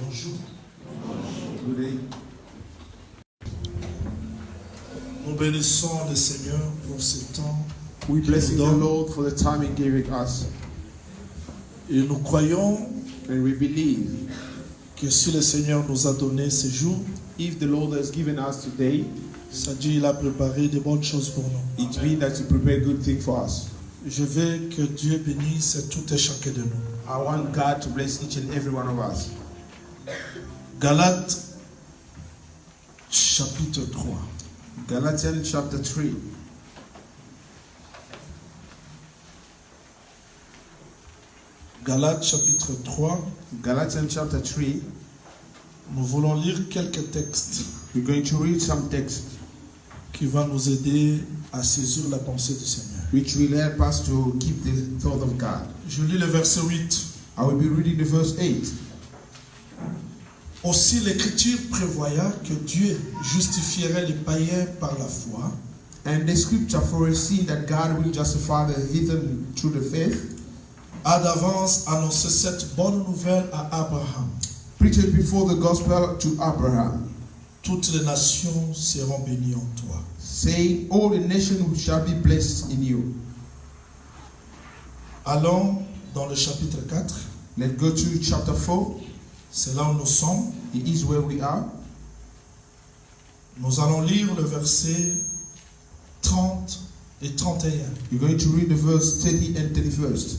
Bonjour. Good day. Nous bénissons le Seigneur pour ce temps. We bless the Lord for the time He gave us. Et nous croyons And we believe que si le Seigneur nous a donné ce jour, if the Lord has given us today, ça dit qu'il a préparé de bonnes choses pour nous. it means that He prepared good things for us. Je veux que Dieu bénisse tout et chacun de nous. I want God to bless each and every one of us. Galates chapitre 3. Galatians chapter 3. Galates chapitre 3. Galatians chapter 3. Nous voulons lire quelques textes We're going to read some text qui vont nous aider à saisir la pensée du Seigneur. which will help us to keep the thought of God. Je lis le verset 8. I will be reading the verse 8. Aussi l'Écriture prévoya que Dieu justifierait les païens par la foi, And the scripture foresee that God will justify the heathen through the faith, a d'avance annoncé cette bonne nouvelle à Abraham. preached before the gospel to Abraham, Toutes les nations seront bénies en toi. saying, all the nations shall be blessed in you. Allons dans le chapitre 4. Let's go to chapter 4. C'est là où nous sommes. It is where we are. Nous allons lire le verset 30 et 31. You're going to read the verse 30 and 31st.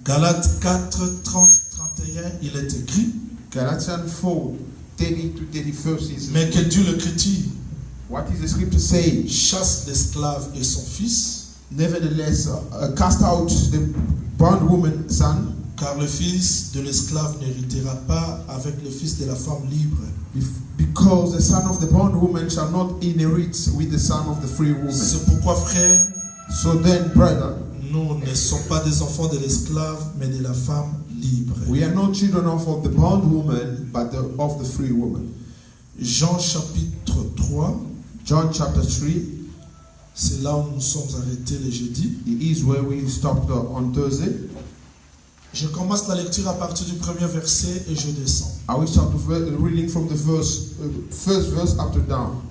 Galates 4, 30, 31, il est écrit, Galatians 4, 30 to 31st is. mais que Dieu le critique, What is the scripture saying? chasse l'esclave et son fils, Nevertheless, cast out the bondwoman son, car le fils de l'esclave n'héritera pas avec le fils de la femme libre. because the son of the bondwoman shall not inherit with the son of the free woman. C'est pourquoi, frère, So then, brother, nous ne sommes pas des enfants de l'esclave, mais de la femme libre. we are not children of the bondwoman, but of the free woman. Jean chapitre 3, John chapter 3, c'est là où nous sommes arrêtés le jeudi. it is where we stopped on Thursday. Je commence la lecture à partir du premier verset et je descends. I will start reading from the first verse up to down.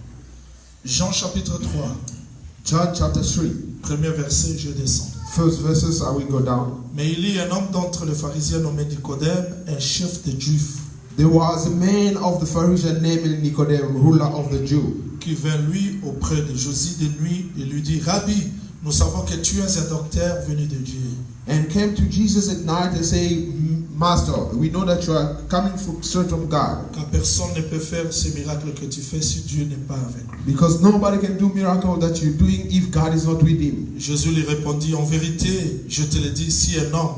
Jean chapitre 3, John chapter 3, premier verset, je descends. first verses, I will go down. Mais il y a un homme d'entre les pharisiens nommé Nicodème, un chef des Juifs, There was a man of the Pharisees named Nicodemus, ruler of the Jews, qui vint lui auprès de Jésus de nuit et lui dit, Rabbi, nous savons que tu es un docteur venu de Dieu. and came to Jesus at night and say, Master, we know that you are coming straight from God, Car personne ne peut faire ce miracle que tu fais si Dieu n'est pas avec lui. because nobody can do miracle that you're doing if God is not with him. Jésus lui répondit, en vérité, je te le dis, si un homme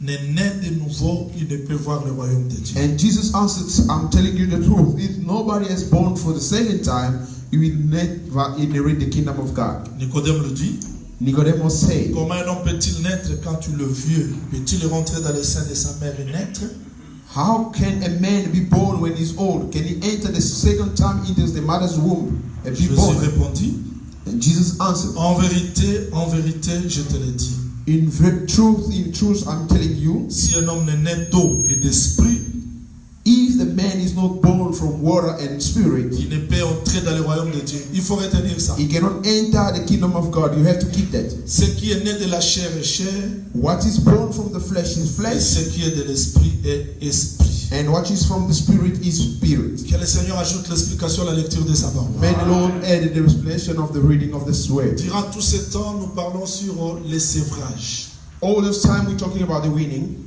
n'est né de nouveau, il ne peut voir le royaume de Dieu. And Jesus answered, I'm telling you the truth. If nobody is born for the second time, you will never inherit the kingdom of God. Nicodème le dit, Nicodemus said, comment un homme peut-il naître quand il est vieux? Peut-il rentrer dans le sein de sa mère et naître? how can a man be born when he's old? Can he enter the second time into the mother's womb and be Jésus born? répondit, And Jesus answered, en vérité, je te le dis. in truth, I'm telling you, Si un homme n'est né d'eau et d'esprit, if the man is not born from water and spirit, il ne peut entrer dans le royaume de Dieu. Il faut retenir ça. he cannot enter the kingdom of God. You have to keep that. Ce qui est né de la chair est chair, What is born from the flesh is et flesh, ce qui est de l'esprit est esprit. and what is from the spirit is spirit. Que le Seigneur ajoute l'explication à la lecture de sa parole. May the Lord add the explanation of the reading of this word. Durant tout ce temps, nous parlons sur le sévrage. All this time we're talking about the weaning.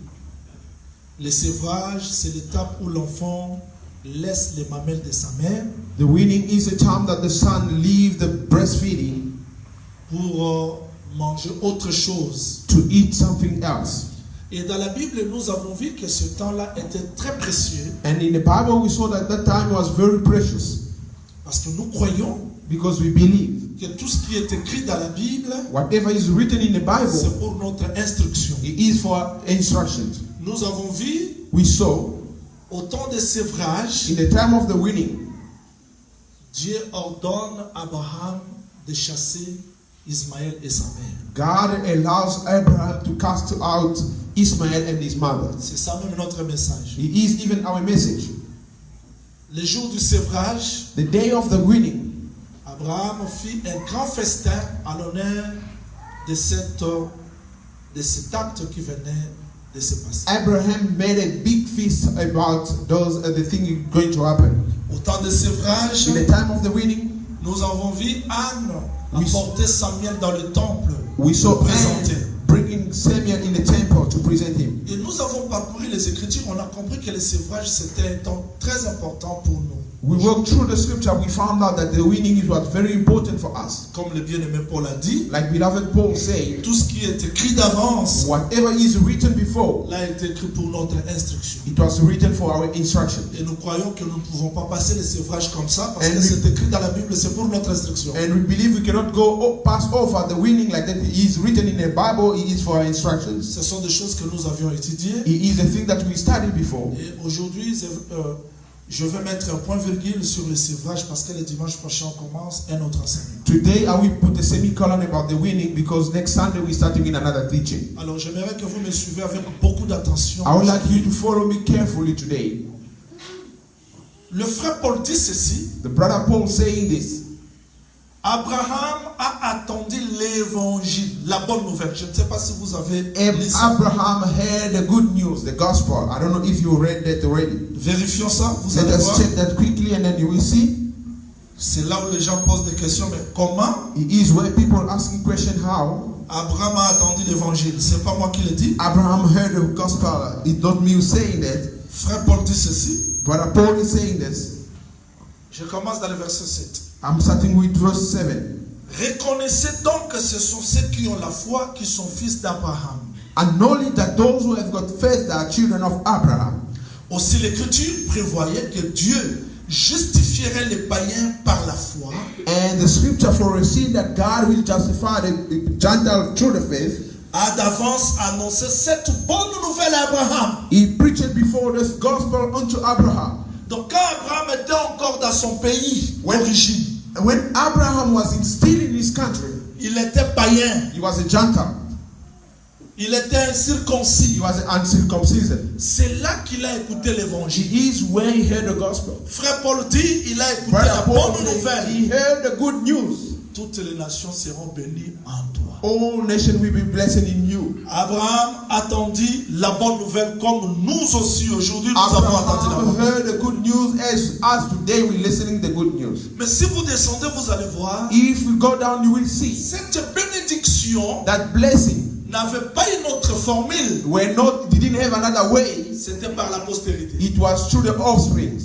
Le sévrage, c'est l'étape où l'enfant laisse les mamelles de sa mère The weaning is a time that the son leaves the breastfeeding pour manger autre chose. to eat something else. Et dans la Bible, nous avons vu que ce temps-là était très précieux And in the Bible we saw that time was very precious parce que nous croyons because we believe que tout ce qui est écrit dans la Bible, whatever is written in the Bible, c'est pour notre instruction. it is for instructions. Nous avons vu We saw au temps de sévrage, in the time of the weaning, Dieu ordonne à Abraham de chasser Ismaël et sa mère. God allows Abraham to cast out Ismael and his mother. C'est ça même notre message. It is even our message. le jour du sévrage, the day of the winning, Abraham fit un grand festin en l'honneur de cet acte qui venait de se passer. Abraham made a big feast about the thing going to happen. Au temps de sévrage, In the time of the winning, nous avons vu Anne apporter Samuel dans le temple we saw pour présenter. Anne bringing Samuel in the temple to present him. Et nous avons parcouru les Écritures, on a compris que le sévrage c'était un temps très important pour nous. We walked through the scripture, we found out that the winning is what very important for us. Comme le bien-aimé Paul a dit, Like beloved Paul said, tout ce qui est écrit d'avance, whatever is written before, là est écrit pour notre instruction. it was written for our instruction. Et nous croyons que nous ne pouvons pas passer le sévrage comme ça, parce And que we- c'est écrit dans la Bible, c'est pour notre instruction. And we believe we cannot pass over the winning like that. It is written in the Bible, it is for our instructions. Ce sont des choses que nous avions étudiées. It is the thing that we studied before. Et aujourd'hui, je vais mettre un point virgule sur le sévrage parce que le dimanche prochain, on commence un autre enseignement. Today I will put a semicolon about the winning because next Sunday we're starting in another teaching. Alors, j'aimerais que vous me suivez avec beaucoup d'attention. I would like you to follow me carefully today. Le frère Paul dit ceci. The brother Paul saying this. Abraham a attendu l'évangile, la bonne nouvelle. Je ne sais pas si vous avez lu ça. Abraham heard the good news, the gospel. I don't know if you read that already. Vérifions ça, vous Let allez us voir. check that quickly and then you will see. C'est là où les gens posent des questions, mais comment It is where people asking question how Abraham a attendu l'évangile? C'est pas moi qui le dis. Abraham heard the gospel. It's not me who's saying that. Frère Paul dit ceci. Brother Paul is saying this. Je commence dans le verset 7. I'm starting with verse 7. Reconnaissez donc que ce sont ceux qui ont la foi qui sont fils d'Abraham. Acknowledge that those who have got faith are children of Abraham. Aussi l'Écriture prévoyait que Dieu justifierait les païens par la foi. And the scripture foresees that God will justify the Gentile through the faith. A d'avance annoncé cette bonne nouvelle à Abraham. He preached before this gospel unto Abraham. Donc quand Abraham était encore dans son pays d'origine, When Abraham was still in his country, il était païen, he was a Gentile. il était incirconcis. He was uncircumcision. C'est là qu'il a écouté l'évangile. He is where he heard the gospel. Frère Paul dit, il a écouté Brother la Paul, bonne nouvelle. he heard the good news. Toutes les nations seront bénies en toi. All nations will be blessed in you. Abraham attendit la bonne nouvelle comme nous aussi aujourd'hui nous avons attendu la Abraham bonne nouvelle. heard the good news as us today we're listening the good news. Mais si vous descendez, vous allez voir, If we go down, you will see cette bénédiction that blessing n'avait pas une autre formule. didn't have another way. C'était par la postérité. It was through the offspring.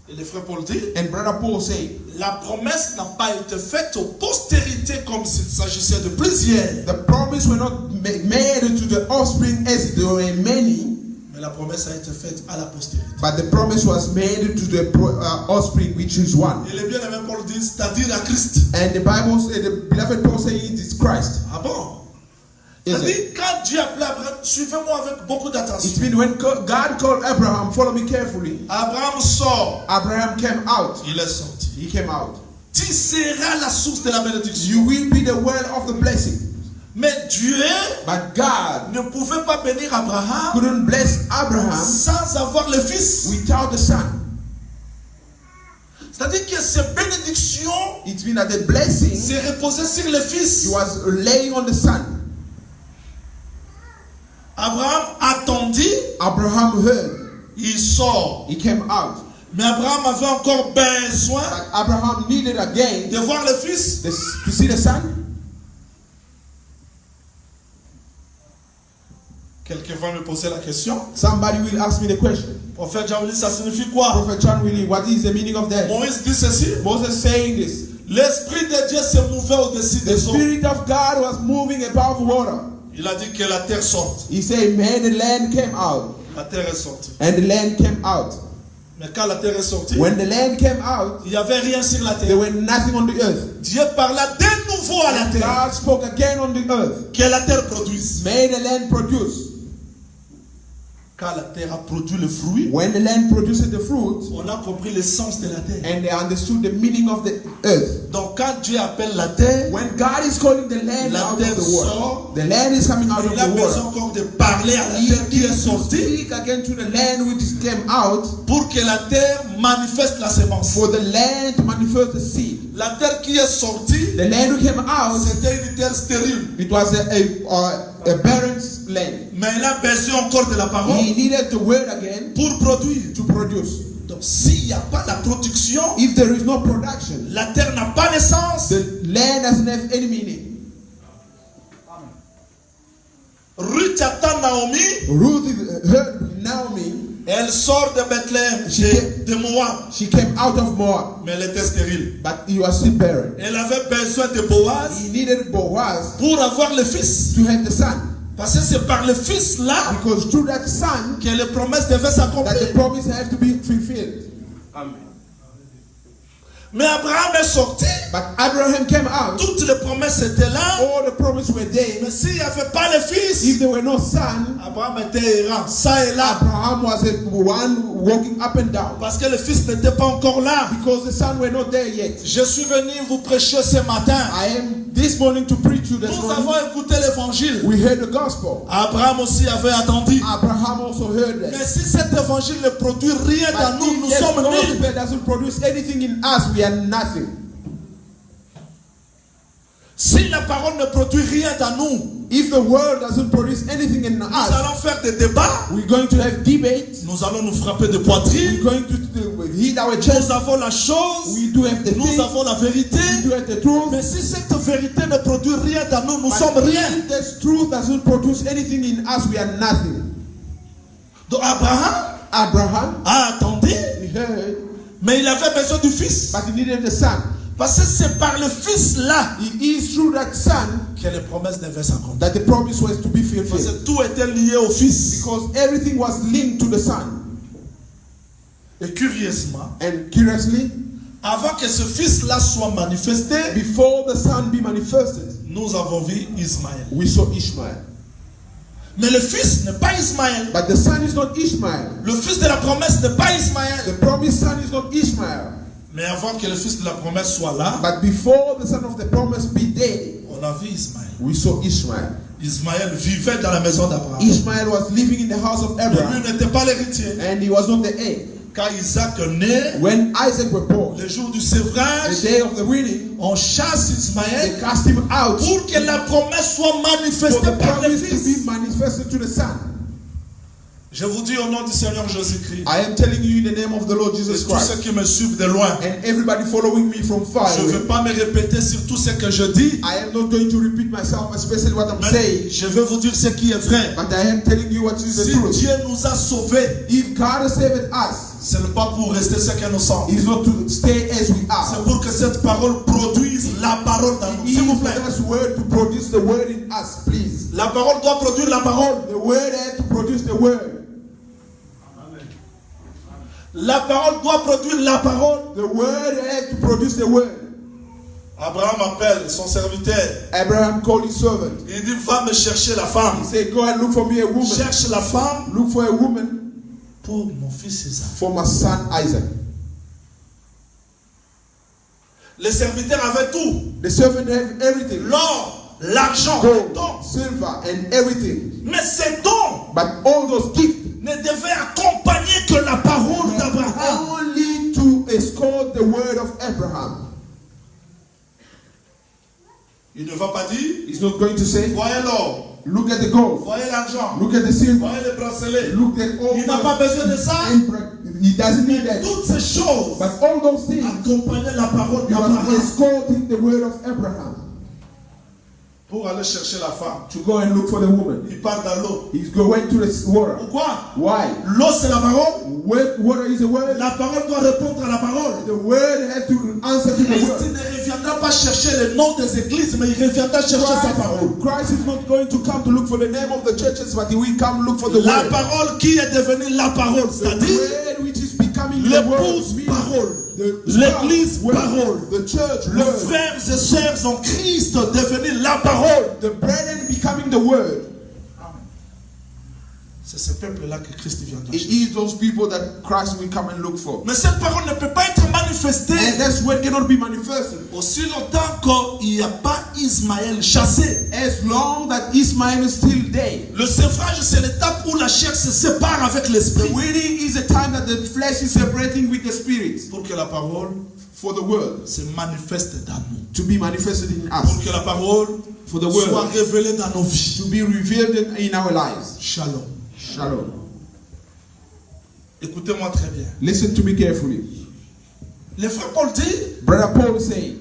Et le frère Paul dit, And brother Paul said, la promesse n'a pas été faite aux postérités comme s'il s'agissait de plusieurs. the promise were not made to the offspring as there were many, Mais la promesse a été faite à la postérité. but the promise was made to the offspring, which is one. Et le bien-aimé Paul dit, c'est-à-dire à Christ. And the Bible said, the beloved Paul said, it is Christ. Ah bon? Is C'est-à-dire, it? quand Dieu appelait Abraham, suivez-moi avec beaucoup d'attention. It means when God called Abraham, follow me carefully. Abraham sort, Abraham came out. il est sorti. He came out. Tu seras la source de la bénédiction. You will be the well of the blessing. Mais Dieu But God ne pouvait pas bénir Abraham couldn't bless Abraham sans avoir le fils. without the son. C'est-à-dire que cette bénédiction It means that the blessing s'est reposée sur le fils. was laying on the son. Abraham attendit, Abraham heard. il sort. He came out. Mais Abraham avait encore besoin But Abraham needed again de voir le fils. to see the son. Quelqu'un va me poser la question. Somebody will ask me the question. Prophète Jean dit, ça signifie quoi? Prophet John Willie, what is the meaning of that? Moïse dit ceci. Moses saying this. L'Esprit de Dieu se mouvait au-dessus The des eaux. Spirit of God was moving above water. Il a dit que la terre sorte. He said, man, the land came out. La terre est sortie. And the land came out. Mais quand la terre est sortie, When the land came out, il n'y avait rien sur la there terre. were nothing on the earth. Dieu parla de nouveau à la And terre. God spoke again on the earth. Que la terre produise. Made the land produce. quand la terre a produit le fruit, when the land produces the fruit, on a compris l'essence de la terre. and they understood the meaning of the earth. Donc quand Dieu appelle la terre, When God is calling the land la out terre of the sort, water, the land is coming out of il a the besoin water. encore de parler à la He terre qui est needs to sortie speak again to the land which came out, pour que la terre manifeste la semence. for the land to manifest the seed. La terre qui est sortie, The land who came out, c'était une terre stérile. it was a barren land. Mais il a besoin encore de la parole He needed the word again pour produire. to produce. Donc s'il n'y a pas la production, If there is no production, la terre n'a pas d'essence. the land doesn't have any meaning. Ruth attend Naomi, Ruth heard Naomi. elle sort de Bethléem, de Moab, She came out of Moab, mais elle était stérile. but he was still barren. Elle avait besoin de Boaz He needed Boaz pour avoir le fils. to have the son, Parce que c'est par le fils là because through that son que les promesses devaient that s'accomplir. the promise have to be fulfilled. Mais Abraham est sorti, But Abraham came out. toutes les promesses étaient là, All the promises were there. mais s'il n'y avait pas le fils, If there were no son, Abraham était errant, ça et là, Abraham was the one walking up and down, parce que le fils n'était pas encore là. because the son were not there yet. Je suis venu vous prêcher ce matin. I am this morning to preach you this Nous morning. avons écouté l'évangile. We heard the gospel. Abraham aussi avait attendu. Abraham also heard Mais that. si cet évangile ne produit rien dans But nous, if nous this sommes nuls. gospel doesn't produce anything in us, we are nothing. Si la parole ne produit rien dans nous, If the word doesn't produce anything in nous us, allons faire des débats. we're going to have debate. Nous allons nous frapper de poitrine. We're going to hit our chest. Nous avons la chose. We do have the Nous thing. avons la vérité. We do have the truth. Mais si cette vérité ne produit rien dans nous, nous But sommes rien. if this truth doesn't produce anything in us, we are nothing. Donc Abraham Abraham, a attendu, he heard, mais il avait besoin du fils. but he needed the son. Parce que c'est par le fils là It is through that son que les promesses devaient s'accomplir. that the promise was to be Parce fulfilled. que tout était lié au fils. Because everything was linked to the son. Et curieusement, And curiously, avant que ce fils-là soit manifesté, before the son be manifested, nous avons vu Ismaël. we saw Ishmael. Mais le fils n'est pas Ismaël. But the son is not Ishmael. Le fils de la promesse n'est pas Ismaël. The promised son is not Ishmael. Mais avant que le fils de la promesse soit là, But before the son of the promise be there, on a vu Ismaël. we saw Ishmael. Ismaël vivait dans la maison d'Abraham. Ishmael was living in the house of Mais lui Abraham, n'était pas l'héritier. and he was not the heir. Quand Isaac est né, When Isaac was born, le jour du the sévrage, day of the wedding, on chasse they Ismaël cast him out pour que la promesse soit for manifestée the par le promise to fils. be manifested to the son. Je vous dis au nom du Seigneur Jésus-Christ, I am telling you in the name of the Lord et Jesus tous ceux Christ, qui me suivent de loin, and everybody following me from far je ne away, veux pas me répéter sur tout ce que je dis, I am not going to repeat myself, especially what I'm mais saying, je vais vous dire ce qui est vrai. but I am telling you what is the Si truth. Dieu nous a sauvés, If God has saved us, ce n'est pas pour rester ce que nous sommes. it's not to stay as we C'est are. pour que cette parole produise la parole dans nous. It S'il vous is plaît. for this word to produce the word in us, please. La parole doit produire la parole. The word has to produce the word. La parole doit produire la parole. The word has to produce the word. Abraham appelle son serviteur. Abraham called his servant. Il dit, va me chercher la femme. He said, go and look for me a woman. Cherche la femme Look for a woman pour mon fils Isaac. for my son Isaac. Les serviteurs avaient tout. The servant had everything. L'or, l'argent, Gold, les dons. silver, and everything. Mais ces dons But all those gifts ne devaient accompagner que la parole d'Abraham. only to escort the word of Abraham. Il ne va pas dire, He's not going to say, voyez l'or, look at the gold, voyez l'argent, look at the silver, voyez les bracelets. look at all Il n'a pas besoin de ça. He doesn't need that. Toutes ces choses But all those things, accompagnaient la parole he was d'Abraham escorting the word of Abraham pour aller chercher la femme. to go and look for the woman. Il part dans l'eau. He's going to the water. Pourquoi? Why? L'eau c'est la parole. Water is the word. La parole doit répondre à la parole. The word has to answer to the Christ word. ne reviendra pas chercher le nom des églises, mais il reviendra chercher sa parole. Christ is not going to come to look for the name of the churches, but he will come look for the La word. parole qui est devenue la parole, The c'est-à-dire word which is becoming the word. l'épouse parole, The l'église word, parole, the church les word, frères et sœurs en Christ devenus la parole. the brethren becoming the word. C'est ce peuple-là que Christ vient de It chercher. is those people that Christ will come and look for. Mais cette parole ne peut pas être manifestée And that's what cannot be manifested. aussi longtemps qu'il n'y a pas Ismaël chassé. As long that Ismail is still there. Le sevrage, c'est l'étape où la chair se sépare avec The l'esprit. wedding is a time that the flesh is separating with the spirit. Pour que la parole For the word se manifeste dans nous. to be manifested in Pour us. que la parole For the soit word révélée dans nos vies. to be revealed in our lives. Shalom. Shalom. Écoutez-moi très bien. Listen to me carefully. Le frère Paul dit, Brother Paul is saying,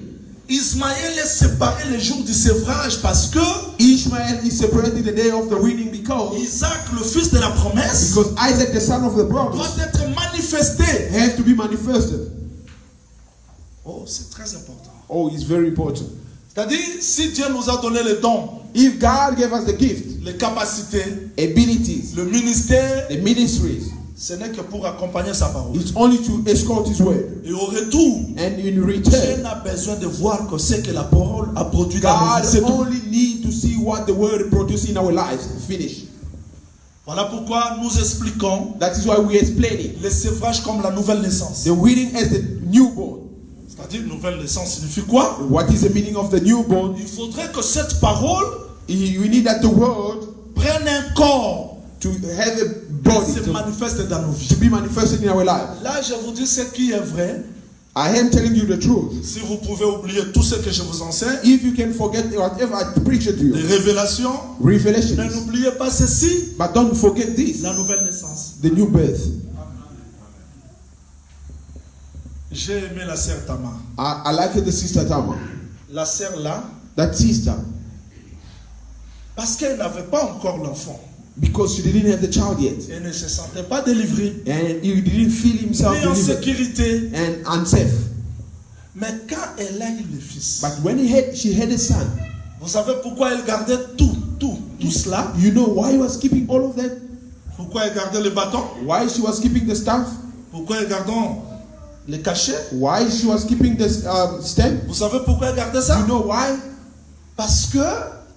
Ismaël est séparé le jour du sévrage parce que Ishmael is separated the day of the wedding because Isaac, le fils de la promesse, Isaac, the son of the doit promise, être manifesté. has to be manifested. Oh, c'est très important. Oh, it's very important. C'est-à-dire, si Dieu nous a donné les dons, If God gave us the gift, les capacités, abilities, le ministère, the ministries, ce n'est que pour accompagner sa parole. it's only to escort His word. Et au retour, And in Dieu return, n'a besoin de voir que ce que la parole a produit dans nos God vies. C'est tout. only needs to see what the word produces in our lives. Finish. Voilà pourquoi nous expliquons That is why we explain it. le sévrage comme la nouvelle naissance. The wedding as the newborn. C'est-à-dire, nouvelle naissance signifie quoi? What is the meaning of the newborn? Il faudrait que cette parole We need that the word prenne un corps to have a et body se manifeste dans nos to vies. be manifested in our lives. Là, je vous dis ce qui est vrai. I am telling you the truth. Si vous pouvez oublier tout ce que je vous enseigne, If you can forget whatever I preach to les you, révélations, mais revelations, n'oubliez pas ceci, but don't forget this, la nouvelle naissance. the new birth. J'ai aimé la sœur Tamar. I like the sister Tama. La sœur là, That sister, parce qu'elle n'avait pas encore l'enfant. because she didn't have the child yet, Elle ne se sentait pas délivrée, and he didn't feel himself ni en delivered sécurité. and unsafe. Mais quand elle a eu le fils, But when she had a son, vous savez pourquoi elle gardait tout cela? you know why he was keeping all of that? Pourquoi elle gardait le bâton? Why she was keeping the staff? Pourquoi elle gardait les cachets? Why she was keeping the stem? Vous savez pourquoi elle gardait ça? You know why? Parce que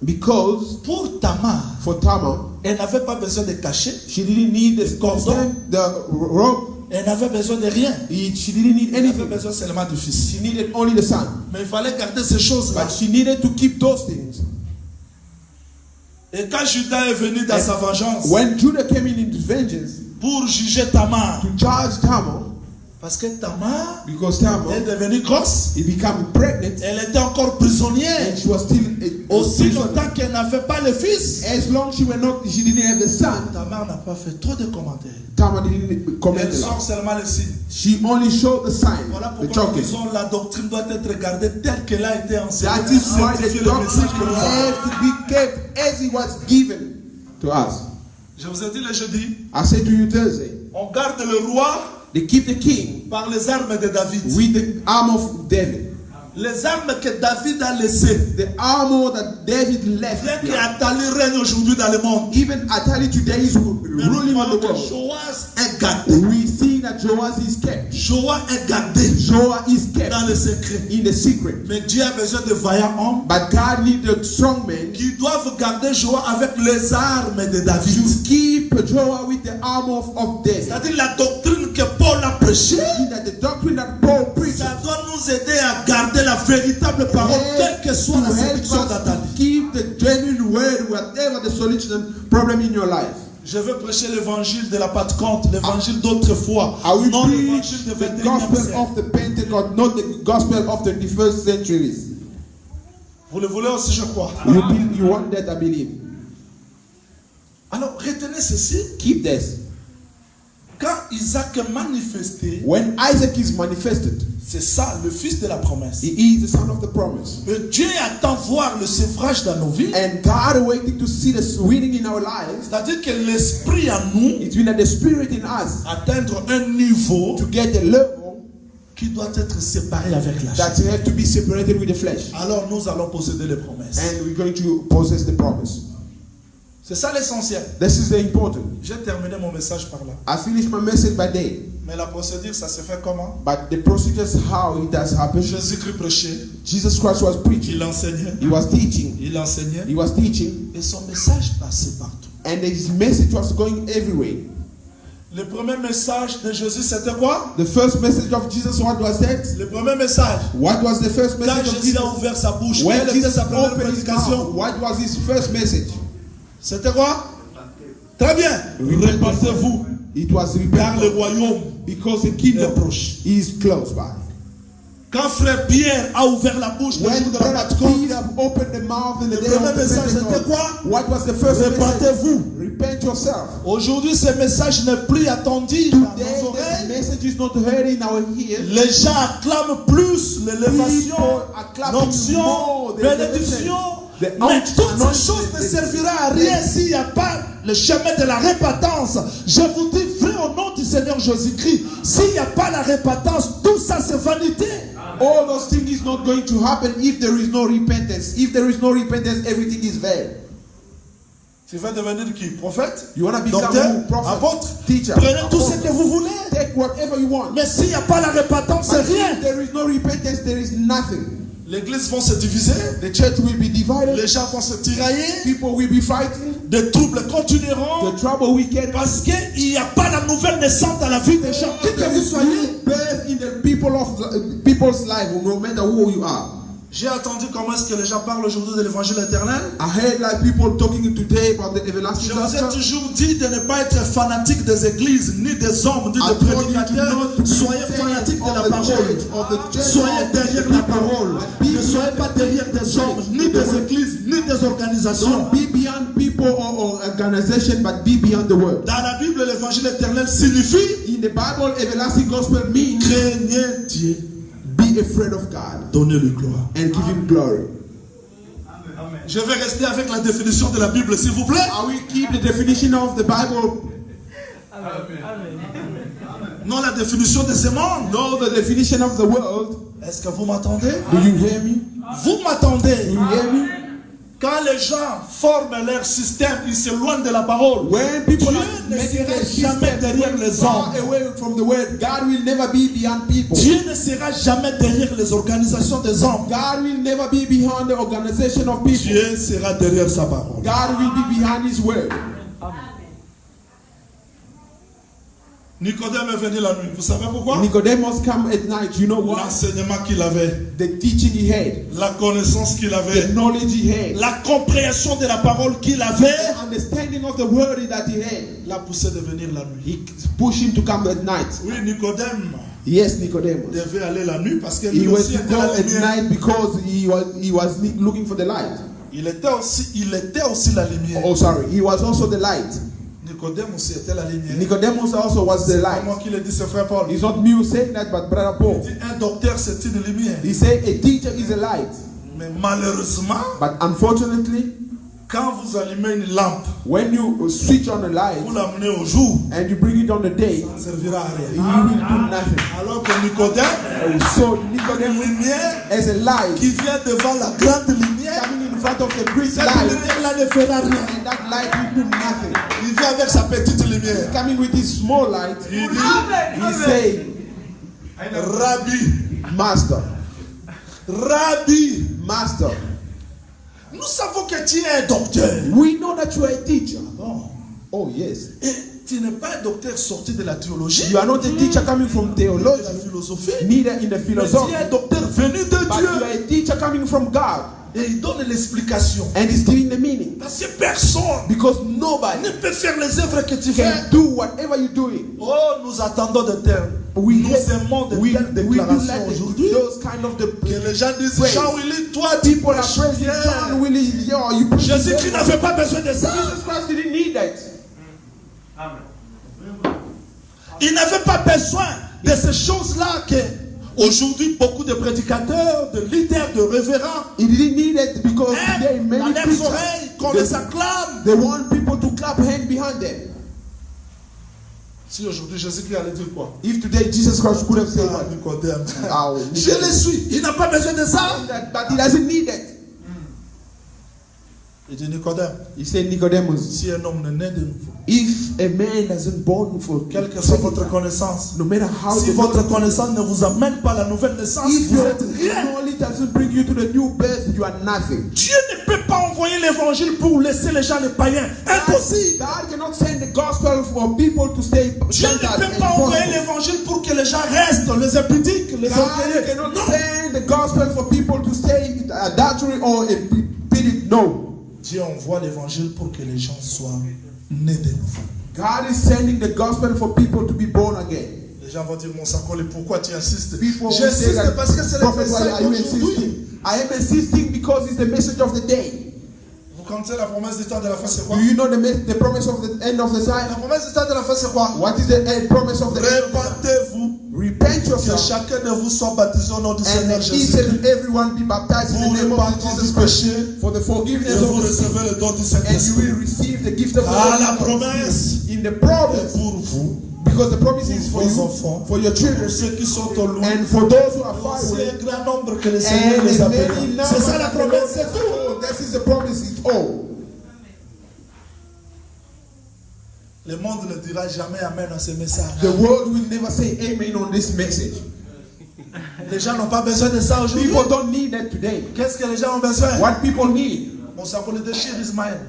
Because pour Tamar, for Tamar, elle n'avait pas besoin de cachets, she didn't need the Cordon. stem, the rope. elle n'avait besoin de rien. She didn't need Elle avait anything. besoin seulement du fils. She needed only the son. Mais il fallait garder ces choses-là. But she needed to keep those things. Et quand Judas est venu dans sa vengeance When Judah came in vengeance pour juger Tamar, to charge Tamar, parce que Tamar because Tamar, est devenue grosse, he became pregnant, elle était encore prisonnière. and she was still Aussi prisoner. longtemps qu'elle n'avait pas le fils, As long she didn't have the son, Tamar n'a pas fait trop de commentaires. Tamar didn't comment Elle a sort lot. seulement le signe. She only showed the sign, Voilà the pourquoi nous token. disons la doctrine doit être gardée telle qu'elle a été enseignée. That is why Certifier the le doctrine message que nous avons. has to be kept as it was given to us. Je vous ai dit le jeudi, I said to you Thursday, on garde le roi they keep the king par les armes de David. with the arm of David. Les armes que David a laissées. The armor that David left. Bien qu'Atali règne aujourd'hui dans le monde. Even Atali today is Mais nous ruling on voyons the que world. Joas est gardé. We see that Joas is kept. Joas est gardé Joas is kept dans le secret. in the secret. Mais Dieu a besoin de vaillants hommes But God needs a strong man qui doivent garder Joas avec les armes de David. to keep Joas with the armor of David. C'est-à-dire la doctrine que Paul a prêchée, That the doctrine that Paul preached ça doit nous aider à garder la véritable parole, quelle que soit la séduction d'Atali. keep the genuine word, whatever the solution problem in your life. Je veux prêcher l'évangile de la Pentecôte, l'évangile d'autrefois, I will non preach l'évangile de the 21e gospel siècle. of the Pentecost, not the gospel of the first centuries. Vous le voulez aussi, je crois. You want that, I believe. Alors, retenez ceci. Keep this. Quand Isaac est manifesté, When Isaac is manifested, c'est ça, le fils de la promesse. he is the son of the promise. Mais Dieu attend voir le sevrage dans nos vies. And God waiting to see the winning in our lives. C'est-à-dire que l'esprit en nous It means that the spirit in us atteindre un niveau to get a level qui doit être séparé avec la that chair. have to be separated with the flesh. Alors nous allons posséder les promesses. And we're going to possess the promise. C'est ça l'essentiel. This is the important. J'ai terminé mon message par là. I finished my message by day. Mais la procédure, ça se fait comment? But the procedures, how it does happen. Jésus-Christ prêchait, Jesus Christ was preaching. il enseignait, He was teaching. il enseignait, He was teaching. et son message passait partout. And his message was going everywhere. Le premier message de Jésus, c'était quoi? The first message of Jesus, what was that? Le premier message. What was the first Quand message of Jésus Jesus? a ouvert sa bouche, When quelle était Jesus sa première opened his prédication? mouth, what was his first message? C'était quoi? Très bien. Répentez-vous, It was car le repentance, royaume because the est kingdom proche. is close by. Quand frère Pierre a ouvert la bouche le When jour de la Brother Pentecôte, Peter opened the mouth in the le day of premier the message c'était Pentecost, quoi? what was the first message? Répentez-vous. Repent yourself. Aujourd'hui, ce message n'est plus attendu dans Today, nos this oreilles. message is not heard in our ears. Les gens acclament plus l'élévation, People are clapping l'onction, more, the bénédiction. the Mais unction, toutes ces anointing, choses ne the- serviront à rien s'il n'y a pas le chemin de la repentance. Je vous dis vrai au nom du Seigneur Jésus-Christ, s'il n'y a pas la repentance, tout ça c'est vanité. All those things is not going to happen if there is no repentance. If there is no repentance, everything is vain. Tu vas devenir qui? Prophète? You want to become Docteur? a prophet, Apôtre? teacher, Prenez tout ce apostle. que vous voulez. Take whatever you want. Mais s'il n'y a pas la repentance, c'est But rien. if there is no repentance, there is nothing. L'église va se diviser. The church will be divided. Les gens vont se tirailler. People will be fighting. Des troubles continueront. The trouble will get Parce qu'il n'y a pas la nouvelle naissance dans la vie des gens. Qui que vous soyez. birth in the people's life, no matter who you are. J'ai entendu comment est-ce que les gens parlent aujourd'hui de l'évangile éternel. I heard like people talking today about the everlasting Je vous ai gospel. toujours dit de ne pas être fanatique des églises, ni des hommes, ni I des told you to prédicateurs. not be Soyez fan fanatiques de of la the parole. church, of the church, Soyez of the derrière la people. parole. Ne soyez pas derrière des hommes, ni des églises, ni des organisations. Don't be beyond people or organization, but be beyond the word. Dans la Bible, l'évangile éternel signifie In the Bible, everlasting gospel means craignez Dieu, be afraid of God donnez-lui gloire. and give Him glory. Je vais rester avec la définition de la Bible, s'il vous plaît. I will keep the definition of the Bible, Non, la définition de ce monde. not the definition of the world. Est-ce que vous m'attendez? Do you hear me? Vous m'attendez. Do you hear me? Quand les gens forment leur système, ils s'éloignent de la parole. When people Dieu are ne making sera their jamais system derrière les far hommes. away from the word, God will never be beyond people. Dieu ne sera jamais derrière les organisations des hommes. God will never be behind the organization of people. Dieu sera derrière sa parole. God will be behind His word. Nicodème est venu la nuit. Vous savez pourquoi? Nicodemus come at night. You know what? L'enseignement qu'il avait, The teaching he had, la connaissance qu'il the avait, knowledge he had, la compréhension de la parole qu'il avait, the understanding of the word that he had. l'a poussé de venir la nuit. He pushed him to come at night. Oui, Nicodème Yes, Nicodemus. devait aller la nuit parce que He lui was aussi to était go la at lumière. night because he was looking for the light. Il était aussi la lumière. Oh, sorry. He was also the light. Nicodème aussi était la lumière. Nicodemus also was the C'est light. moi qui le dis, c'est frère Paul. It's not me who saying that, but Brother Paul. Il dit, un docteur, c'est une lumière. He said a teacher is a light. Mais malheureusement, But unfortunately, quand vous allumez une lampe, when you switch on the light vous l'amenez au jour, and you bring it on the day, ça ne servira à you rien. will do nothing. Alors que Nicodème, So une Nicodemus lumière as a light qui vient devant la grande lumière, coming in front of the great cette light, lumière-là ne fera rien. and that light will do nothing. Il vient avec sa petite lumière. Coming with his small light, Il dit, he say, Rabbi, Master, Rabbi, Master, nous savons que tu es un docteur. we know that you are a teacher. Bon. Oh yes. Et tu n'es pas un docteur sorti de la théologie, You are not a teacher coming from de la theology, philosophie, neither in the mais tu philosophy, es un docteur venu de but you are Dieu. a teacher coming from God. Et il donne l'explication. And he's giving the meaning. Parce que personne Because nobody ne peut faire les œuvres que tu fais. can do whatever you're doing. Oh, nous attendons de telles. We Nous aimons de telles do déclarations like aujourd'hui. those kind of the Que les gens disent, praise. Jean-Willy, toi, tu People are prêches praising bien. John Willie. Yo, you preach Jésus-Christ well. n'avait pas besoin de ça. Jesus Christ didn't need that. Il n'avait pas besoin de ces choses-là que aujourd'hui beaucoup de prédicateurs, de leaders, de révérends He didn't need it because today aiment dans many leurs preachers, oreilles qu'on les acclame. they want people to clap hand behind them. Si aujourd'hui Jésus-Christ allait dire quoi? If today Jesus Christ could have said Ah, what? Nicodème. Oh, Je le suis. Il n'a pas besoin de ça. But he doesn't need it. Il dit Nicodème, He said, Nicodemus, si un homme n'est né de nouveau, if a man doesn't born for quelle que soit votre connaissance, no matter how si votre connaissance ne vous amène pas à la nouvelle naissance, if vous your êtes rien. knowledge doesn't bring you to the new birth, you are nothing. Dieu ne peut pas envoyer l'évangile pour laisser les gens les païens. Impossible. God cannot send the gospel for people to stay Dieu ne Gentiles. peut pas envoyer l'évangile pour que les gens restent, les impudiques, les God orgueilleux. cannot Non. send the gospel for people to stay adultery or impeded. No. Dieu envoie l'évangile pour que les gens soient nés de nouveau. God is sending the gospel for people to be born again. Les gens vont dire, mon Sakoli, pourquoi tu insistes? People will say J'insiste that, parce que c'est le Prophet, why message are you d'aujourd'hui. insisting? I am insisting because it's the message of the day. Vous connaissez la promesse du temps de la fin, c'est quoi? Do you know the promise of the end of the La time? promesse du temps de la fin, c'est quoi? What is the end promise of the end of the time? Répandez-vous, Repent que yourself chacun de vous soit baptisé au nom du Seigneur and Jésus. each and everyone be baptized in Pour the name le of pardon Jesus du Christ péché, for the et forgiveness vous of the sin. recevez le don du And you Saint-Esprit. will receive the gift of the Ah, la Holy Spirit. promesse In the est promise, pour vous, because the promise is for vos you, enfants, for your children, pour ceux qui sont au loin, and for those who are far c'est away. un grand nombre que le Seigneur And les as appellera. many C'est ça numbers la that the Lord promesse, c'est has tout. told. This is the promise, it's all. Le monde ne dira jamais Amen à ce message. The world will never say amen on this message. Les gens n'ont pas besoin de ça aujourd'hui. People don't need that today. Qu'est-ce que les gens ont besoin? What people need, Mon Sakoli déchire Ismaël.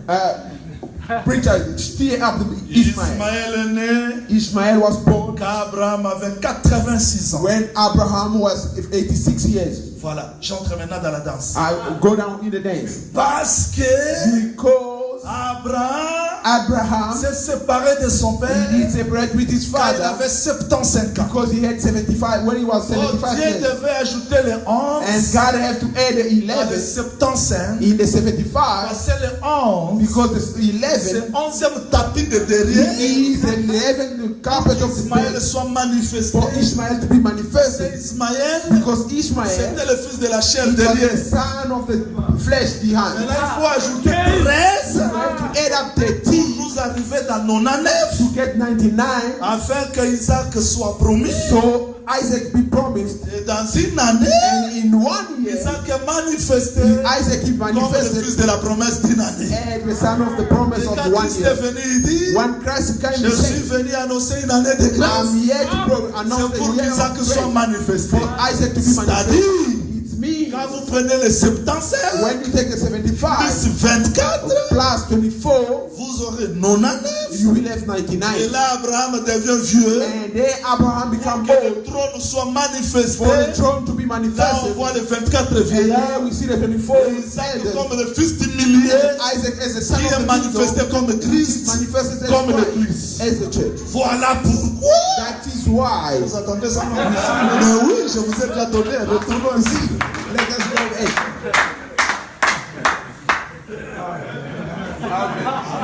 preacher, steer up Ishmael. Ismaël est né Ishmael was born quand Abraham avait 86 ans. when Abraham was 86 years. Voilà, j'entre maintenant dans la danse. I go down in the dance. Parce que Because Abraham, s'est séparé de son père he did separate with his quand il father avait 75 ans. because he had 75 when he was Oh, 75 Dieu years. devait ajouter les 11 And God had to add the à 11 75 in the 75 parce que les 11 because the c'est 11 le 11e tapis de derrière is the 11 carpet of the Ismaël bed soit manifesté. for Ishmael to be C'est manifested. Ismaël, Because Ishmael c'était le fils de la chair was derrière. the son of the flesh behind. Maintenant, il faut ajouter 13 You have to add up the T pour nous arriver dans 99 to get 99 afin que Isaac soit promis. so Isaac be promised. Et dans une année, And in 1 year, Isaac est manifesté Isaac is comme le manifested fils de la promesse d'une année. and the son of the promise Et of quand 1 Christ est year. venu, il dit, When Christ came, je he suis said, venu annoncer une année de grâce. I'm here to announce C'est pour the year qu'Isaac of soit grace manifesté. for Isaac to be C'est-à-dire, manifested. It's me. quand vous prenez les 75 When you take the 75 plus 24, plus 24, vous aurez 99. you will have Et 99. là, Abraham devient vieux. And there Abraham Pour become que le old trône soit manifesté. for the throne to be Là, on manifested. voit les 24 And vieillards. now we see the 24 Isaac elders. comme le fils du millier Isaac as the son qui of est the manifesté kingdom, comme Christ, manifested as comme Christ, l'Église. as the church. Voilà pourquoi. That is why. Vous attendez ça? Mais oui, je vous ai déjà donné. Retournons ici. Let us go ahead.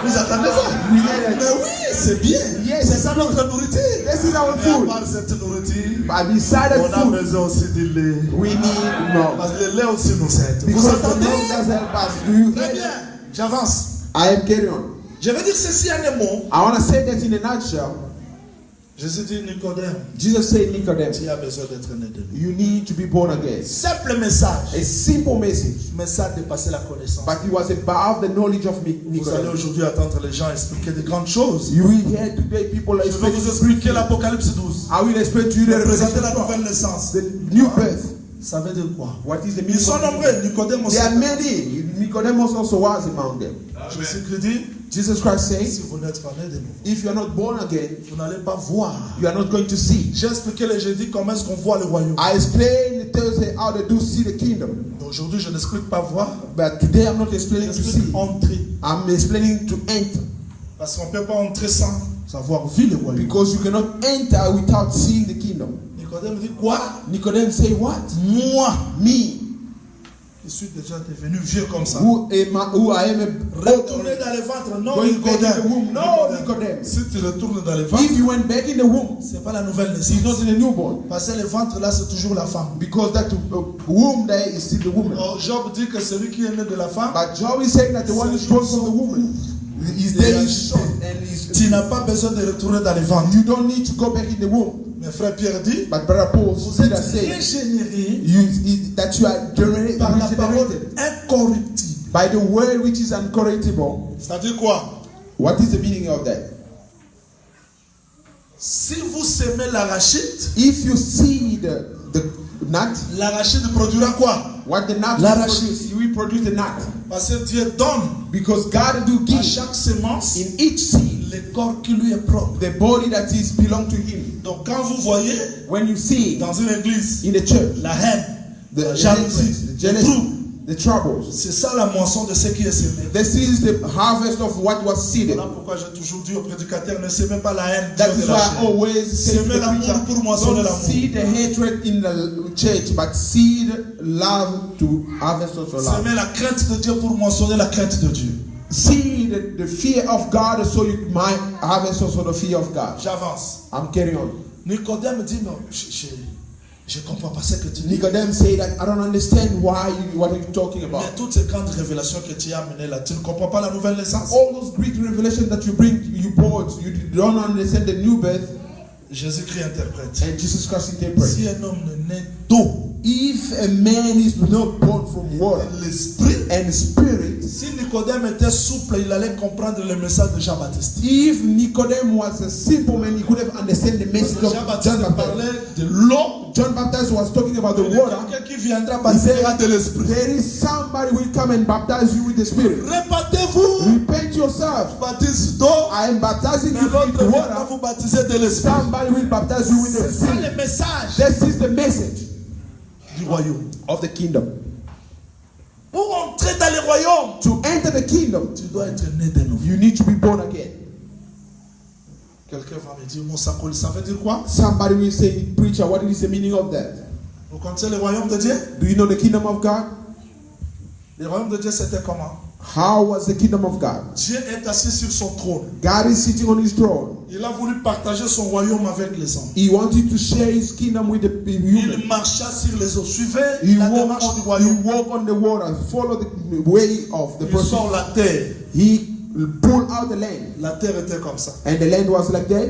Vous attendez ça? Mais oui, c'est bien. Yes. C'est ça notre nourriture. This is our Et à food. part cette nourriture, But beside on that a food, besoin aussi du lait. we need milk. Parce que le lait aussi nous aide. Vous Because the attendez? milk does help us. Do you Très hear bien. that? J'avance. I am carrying on. Je vais dire ceci en un mot. I want to say that in a nutshell. Jésus dit Nicodème, Jesus said, Nicodemus, tu as besoin d'être né de nouveau. you need to be born again. Simple message. A simple message. Mais ça a dépassé la connaissance. But it was above the knowledge of Vous allez Nicodemus. aujourd'hui attendre les gens expliquer de grandes choses. You will hear today people Je vais vous expliquer l'Apocalypse 12. I will explain to you the Représenter la revelation, nouvelle naissance. the new birth. Ça veut dire quoi? What is the Ils meaning sont of nombreux. Nicodème aussi. There are many. Nicodemus also was among them. Jésus dit, Jesus Christ says, si vous n'êtes pas né de nouveau, if you are not born again, vous n'allez pas voir. you are not going to see. J'ai expliqué le jeudi comment est-ce qu'on voit le royaume. I explained Thursday how they do see the kingdom. Aujourd'hui, je n'explique pas voir. But today I'm not explaining to J'explique see. entrer. I'm explaining to enter. Parce qu'on ne peut pas entrer sans avoir vu le royaume. Because you cannot enter without seeing the kingdom. Nicodème dit quoi? Nicodemus say what? Moi, Me, je suis déjà devenu vieux comme ça. who I am Retourner dans le ventre, non, going back in the Nicodème. womb. No, Nicodemus. Si tu retournes dans le ventre, If you went back in the womb, c'est pas la nouvelle he's naissance. not in the newborn. Parce que le ventre là, c'est toujours la femme. Because that womb there is still the woman. Oh, Job dit que celui qui est né de la femme, But Job is saying that the one is born from the woman. His day is short and tu n'as pas besoin de retourner dans le ventre. you don't need to go back in the womb. Mais frère Pierre dit, But Brother Paul vous Peter êtes said régénérés that you are par la parole regenerated incorruptible By the word which is incorruptible. C'est-à-dire quoi? What is the meaning of that? Si vous semez l'arachide, If you seed the nut, l'arachide produira quoi? what the nut will L'arachide. produce, you will produce the nut. Parce que Dieu donne Because God do à give chaque semence in each seed le corps qui lui est propre. the body that is belong to Him. Donc quand vous voyez When you see dans une église in the church la haine, the la jalousie, the le jealousy, trouble, the troubles, c'est ça la moisson de ce qui est semé. this is the harvest of what was seeded. Voilà pourquoi j'ai toujours dit aux prédicateurs, ne semez pas la haine. That Dieu is de la why I chair. always say to Semez the l'amour preacher, pour moissonner don't l'amour. seed the hatred in the church, but seed love to harvest also love. Semez la crainte de Dieu pour moissonner la crainte de Dieu. Seed the fear of God so you might harvest also the fear of God. J'avance. I'm carrying on. Nicodème dit non, je comprends pas ce que tu dis. Nicodemus said that I don't understand what are you talking about. Mais toutes ces grandes révélations que tu as amenées là, tu ne comprends pas la nouvelle naissance. All those great revelations that you brought, you don't understand the new birth. Jésus-Christ interprète. And Jesus Christ interprets. Si un homme ne naît d'eau, If a man is not born from water l'esprit, and spirit, si Nicodème était souple, il allait comprendre le message de Jean-Baptiste. if Nicodemus was a simple man, he could have understood the message of Jean-Baptiste John Baptist. parlait de l'eau. John Baptist was talking about the Il y a water. quelqu'un qui viendra He baptisera de said, l'esprit. there is somebody who will come and baptize you with the spirit. Répandez-vous, Repent yourself. baptise d'eau, I am baptizing mais you l'autre with viendra water. vous baptiser de l'esprit. Somebody will baptize you with the C'est ça spirit. le message This is the message du royaume. of the kingdom. Pour entrer dans le royaume, To enter the kingdom, tu dois être né de nouveau. you need to be born again. Quelqu'un va me dire, mon sacoli, ça veut dire quoi? Somebody will say, preacher, what is the meaning of that? Vous connaissez le royaume de Dieu? Do you know the kingdom of God? Le royaume de Dieu, c'était comment? How was the kingdom of God? Dieu est assis sur son trône. God is sitting on his throne. Il a voulu partager son royaume avec les hommes. He wanted to share his kingdom with the humans. Il marcha sur les eaux. Suivez He la démarche du royaume. walked on the water, follow the way of the Il sort person. la terre. He pulled out the land, La terre était comme ça. and the land was like that,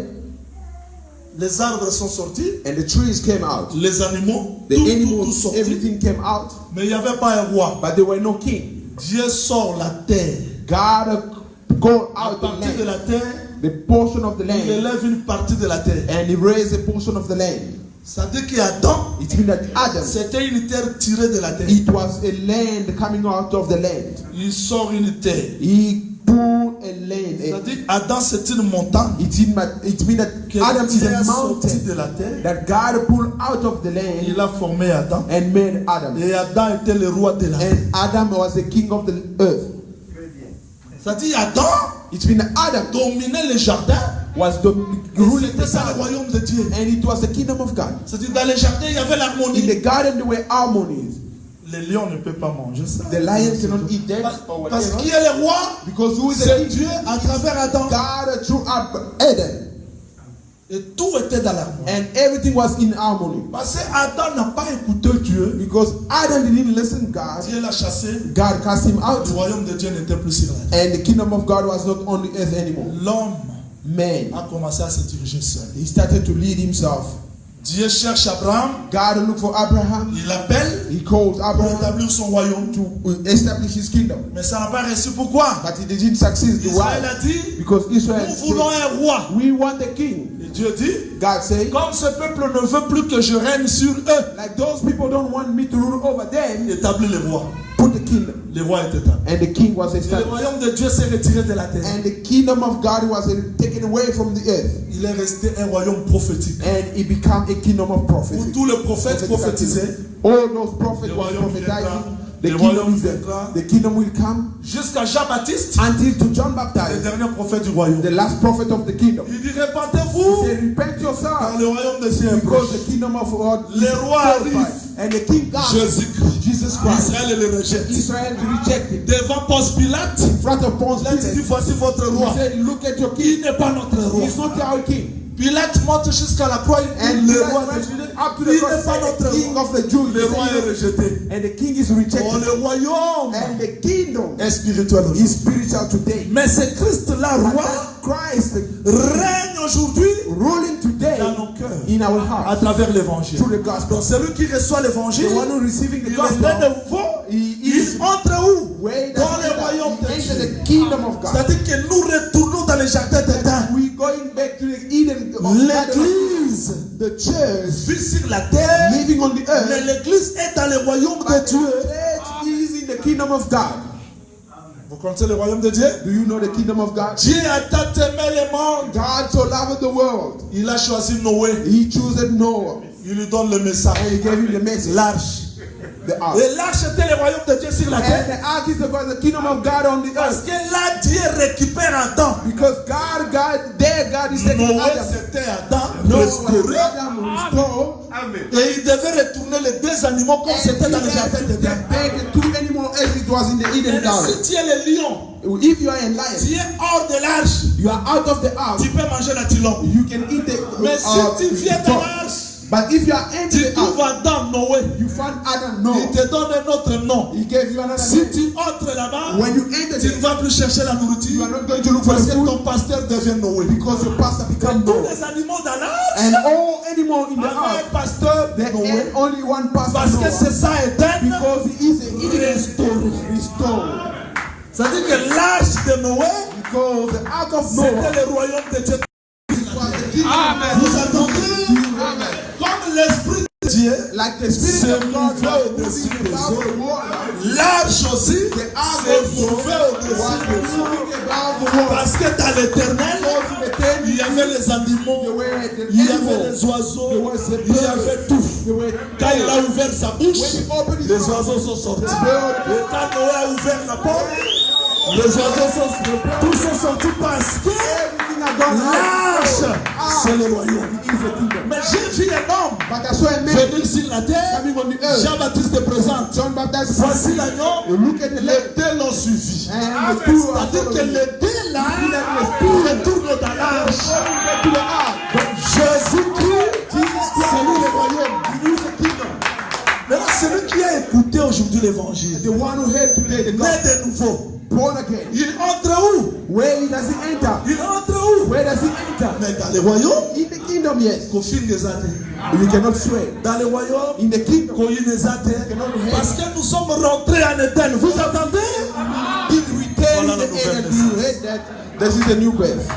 Les arbres sont sortis. and the trees came out. Les animaux, The tout animals, sorti. everything came out, Mais il n'y avait pas un roi. but there were no king. Dieu sort la terre. God called À out the partir de land, la terre, the portion of the il land, élève une partie de la terre. and he raised a portion of the land. C'est-à-dire qu'Adam, It means that Adam, c'était une terre tirée de la terre. it was a land coming out of the land. Il sort une terre. He pulled a land. C'est-à-dire Adam, c'est une montagne. It means that Que Adam is Dieu a a sorti mountain de la terre. that God pulled out of the land Il a formé Adam. and made Adam. Et Adam était le roi de la terre. And Adam was the king of the earth. C'est-à-dire Adam It means that Adam dominait le jardin. was the Et ruling c'était the ça le garden. royaume de Dieu. And it was the kingdom of God. C'est-à-dire dans le jardin, il y avait In l'harmonie. the garden there were harmonies. Les lions ne peuvent pas manger ça. The lion cannot eat that or Parce whatever. qu'il est le roi, Because who is the c'est king? Dieu à travers Adam. God through Adam. Et tout était dans l'harmonie. And everything was in harmony. Parce que Adam n'a pas écouté Dieu. Because Adam didn't listen to God. Dieu l'a chassé. God cast him out. Le royaume de Dieu n'était plus sur la terre. And the kingdom of God was not on the earth anymore. L'homme Man, a commencé à se diriger seul. he started to lead himself. Dieu cherche Abraham. God looked for Abraham. Il l'appelle He called pour Abraham établir son royaume. to establish his kingdom. Mais ça n'a pas réussi. Pourquoi? But he didn't succeed. Israël Why? a dit, Because Israel nous voulons said, un roi. we want a king. Et Dieu dit, God said, comme ce peuple ne veut plus que je règne sur eux, like those people don't want me to rule over them, établis le roi. put the kingdom. Le roi est établi. And the king was Et le established. royaume de Dieu s'est retiré de la terre. And the kingdom of God was taken away from the earth. Il est resté un royaume prophétique. And it became a kingdom of Où prophecy. tous les prophètes prophétisaient. All those prophets Le were royaume prophesying. The Le kingdom royaume is there. viendra. The kingdom will come Jusqu'à Jean-Baptiste, until to John le Baptist, dernier prophète du royaume. the last prophet of the kingdom. Il dit, He répandez-vous, said, repent car yourself, le royaume de Dieu est because proche. the kingdom of God is Le roi glorified. arrive. And the king comes, Jésus-Christ. Jesus Christ. Israël le rejette. Israel rejected. Devant Ponce Pilate, In front of Ponce Pilate dit, Pilate, voici votre he roi. said, look at your Il king. n'est pas notre roi. He's not our king. Pilate monte jusqu'à la croix. Il And dit, le Pilate roi went de Juda. up to Il the n'est cross, pas said, notre the king roi. of the Jews. Le He roi said, est rejeté. and the king is Oh, rejected. le royaume And the kingdom est spirituel is aujourd'hui. spiritual today. Mais c'est Christ-là, But roi, Christ règne aujourd'hui ruling today dans nos cœurs in our à hearts travers l'évangile. through the gospel. Donc celui qui reçoit l'évangile, The one who receiving the il est né gospel, de nouveau, he il is entre où? way dans that le royaume de enter Dieu. the kingdom of God. C'est-à-dire que nous retournons dans le jardin d'Éden. We going back to the Eden of L'église the church vit sur la terre, living on the mais earth. l'église est dans le royaume But de the Dieu. church is in the kingdom of God. Vous connaissez le royaume de Dieu? Do you know the kingdom of God? Dieu a tant aimé le monde. God so loved the world. Il a choisi Noé. He chose Noah. Il lui donne le message. And he gave him the message. L'arche. The ark. Et l'arche était le royaume de Dieu sur la And terre. the ark is about the kingdom of God on the Parce earth. que là, Dieu récupère Adam. Because God is taking Noé, Adam. c'était Adam, Noah, restauré. Adam restored. Et il devait retourner les deux animaux comme c'était dans le jardin d'Éden. Take the two animals as it was in the Eden Et garden. si tu es le lion, If you are a lion, tu es hors de l'arche, you are out of the ark. tu peux manger la tilombe. You can eat the Mais si tu viens dans l'arche, but if you are into tu the trouves ark, Adam, Noé. you find Adam. Il No, te donne un autre nom. he gave you another Si name. tu entres là-bas, When you enter tu ne the, vas plus chercher la you nourriture are not going to look for parce the que food ton pasteur devient Noé. because your pastor become Tous Noah. les animaux dans l'arche And all animals in the avaient ark, un pasteur there Noé. ain't only one pastor Parce que Noah. c'est ça Éden. Because he is a Eden restored. C'est-à-dire que l'arche de Noé, Because the ark of c'était Noah le royaume de Dieu. was the kingdom. Vous entendez? Comme l'esprit de Dieu, Like the spirit of God C'est was au-dessus moving des about eaux. the water. l'arche aussi The ark s'est also mouvée was au-dessus des eaux. moving about the water. Parce que dans l'éternel, il y avait les animaux, There were the il y avait animals. les oiseaux, There was the il y avait birds. tout. There were Quand il a ouvert sa bouche, when he opened his les mouth, oiseaux sont sortis. the bird, Et quand Noé a ouvert la porte, les oiseaux sont sortis. Tous sont sortis parce que everything had gone l'arche, out. c'est le royaume. He is the kingdom. Mais j'ai vu un homme But I saw a man venir sur la terre. coming on the earth. Jean-Baptiste te présente. John Baptist Voici said, l'agneau. you look at the Les leg, deux l'ont suivi. and the two are C'est-à-dire que following. les deux là retournent dans l'arche. Going back to the ark. Donc Jésus-Christ, c'est lui le royaume. He is the kingdom. Maintenant, celui qui a écouté aujourd'hui l'évangile, The one who heard today the né gospel, de nouveau, born again. il entre où? Where does he enter? Il entre où? Where does he enter? Mais dans le royaume, In the kingdom, yes. qu'au fil des années. You cannot swear. Dans le royaume, In the kingdom, qu'au fil des années. Parce que nous sommes rentrés en Éden. Vous entendez? in return Voilà la the nouvelle end, you heard that this is a new birth.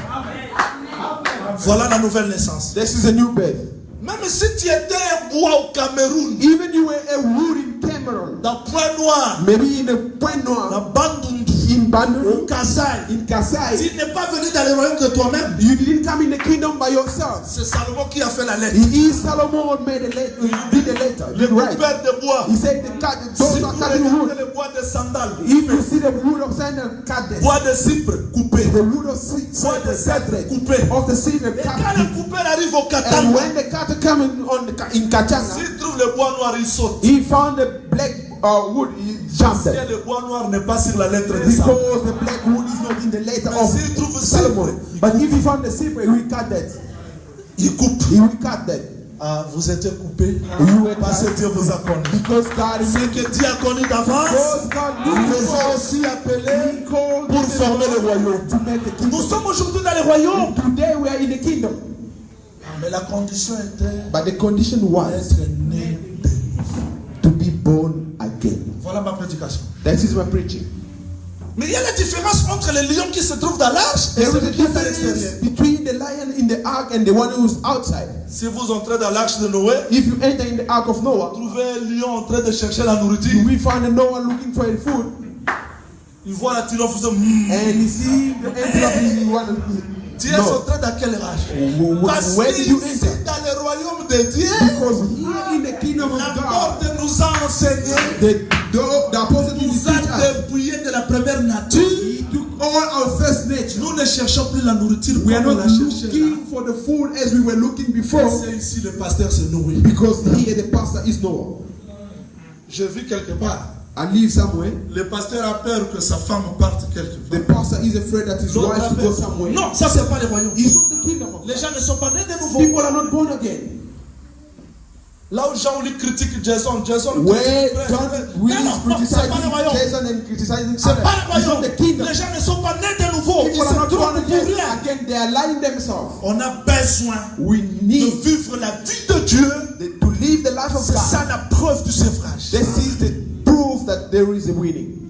Voilà la nouvelle naissance. This is a new birth. Même si tu étais un bois au Cameroun, Even you were a wood in Cameroon, dans Point Noir, maybe in a Point dans Noir, Bandundu, in au Bandung, Kassai, in Kasai, tu n'es pas venu dans le royaume de toi-même. you didn't come in the kingdom by yourself. C'est Salomon qui a fait la lettre. He is Solomon who made the letter, did the letter, Le did right. coupeur de bois. He said, Si those vous are cutting regardez wood. le bois de sandal, If you see the wood of sandal, cut this. bois de cypre, coupé. The wood of Bois de cèdre, coupé. of the cedar, Et quand cut. le coupeur arrive au And Katanga, when the cutter come in Kachanga, s'il trouve le bois noir, il saute. he found the black wood, he jumped Parce it. que le bois noir n'est pas sur la lettre de Salomon. Because the black wood is not in the letter Mais of s'il trouve Solomon. cypre, But if he found the cypre, he will cut that. il coupe. He will cut that. Ah, vous étiez coupé. You were Parce que cut Dieu vous a connu. because God is Ce que Dieu a connu d'avance, because God il knew les a before. aussi appelés He called pour them former le royaume. to make the Nous kingdom. sommes aujourd'hui dans le royaume. Today we are in the kingdom. Mais la condition était But the condition was d'être né de nouveau. to be born again. Voilà ma prédication. That is my preaching. Mais il y a la différence entre les lions qui se trouvent dans l'arche et There is celui a qui est à l'extérieur. difference between the lion in the ark and the one who's outside. Si vous entrez dans l'arche de Noé, If you enter in the ark of Noah, vous trouvez un lion en train de chercher la nourriture. we find a Noah looking for a food, Il voit la tyran faisant and he see the angel of his one. Tu es entré dans quelle rage? Parce Where que did you ici, enter? dans le royaume de Dieu, Because here in the kingdom of la God, porte nous a enseigné, the apostle did nous teach a us. dépouillé de la première nature. He took all our first nature. Nous ne cherchons plus la nourriture We are comme on not la cherchait là. looking for the food as we were looking before, C'est ici le pasteur, c'est Noé. because here the pastor is Noah. J'ai vu quelque part, I live somewhere. le pasteur a peur que sa femme parte quelque The part. pastor is afraid that his L'autre wife a to go peur. somewhere. Non, ça c'est pas le royaume. It's not the kingdom of Les gens ne sont pas nés de nouveau. People are not born again. Là où Jean-Louis critique Jason Where critique John non, Willis non, c'est pas le criticizing royaume. Jason and criticizing C'est pas le others. It's not royaume. the kingdom. Les gens ne sont pas nés de nouveau. Ils People are se not born trompent pour again. rien. Again, they are lying themselves. On a besoin We de need vivre la vie de Dieu. to live the life of C'est God. ça la preuve du sevrage. This is the proof that there is a winning.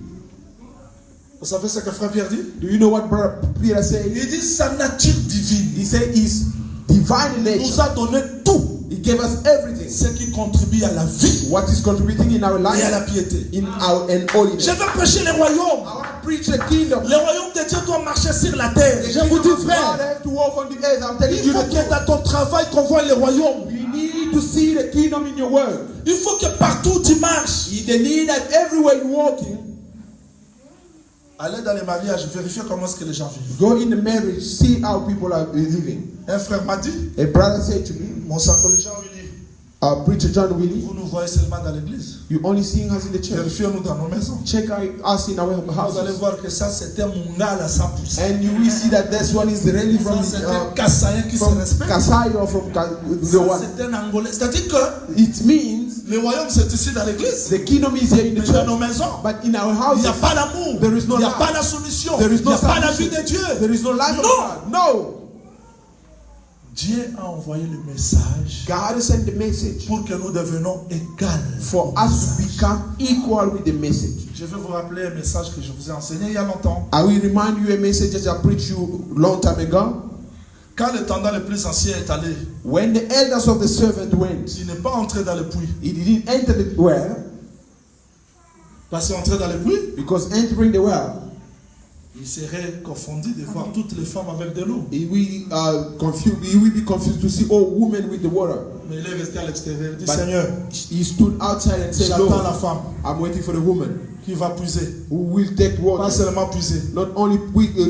Vous savez ce que frère Pierre dit? Do you know what Brother Peter said? Il dit sa nature divine. He said his divine Il nous nature. a donné tout He gave us everything. ce qui contribue à la vie What is contributing in our et à la life, piété. in our and holiness. Je veux prêcher les royaumes. I want to preach the kingdom. Le royaume de Dieu doit marcher sur la terre. The Je vous kingdom dis, of God frère, have to walk on the earth. I'm telling il you faut the que truth. dans ton travail, qu'on voit les royaumes. You need to see the kingdom in your work. Il faut que partout tu marches. They need that everywhere you're walking. Allez dans les mariages, vérifiez comment est-ce que les gens vivent. Go in the marriage, see how people are living. Un frère m'a dit, A brother said to me, mon sacré Jean Willy, Preacher John Willie, vous nous voyez seulement dans l'église. you only seeing us in the church. Vérifiez-nous dans nos maisons. Check us in our Vous allez houses. voir que ça c'était mon gars à 100%. And you will see that this one is really Ça from c'est un Kassaïen qui se respecte. Kasai or from the Ça one. c'est un Angolais. C'est-à-dire que It means le royaume c'est ici dans l'église. the kingdom is here in the Mais dans church. nos maisons, But in our il houses, n'y a pas d'amour. there is no Il n'y a love. pas la soumission. There is Il no n'y a pas la vie submission. de Dieu. There is no life of God. No. Dieu a envoyé le message God has sent the message pour que nous devenions égaux. for us to become equal with the message. Je vais vous rappeler un message que je vous ai enseigné il y a longtemps. I will remind you a message that I preached you long time ago. Quand le tendant le plus ancien est allé, When the elders of the servant went, il n'est pas entré dans le puits. he didn't enter the well Parce qu'entrer dans le puits, because entering the well, il serait confondu de voir toutes les femmes avec de l'eau. he will confused. He will be confused to see all women with the water. Mais il est resté à l'extérieur. Il dit, But Seigneur, he stood outside and said, j'attends Lord, la femme I'm waiting for the woman qui va puiser. who will take Pas water. seulement puiser, Not only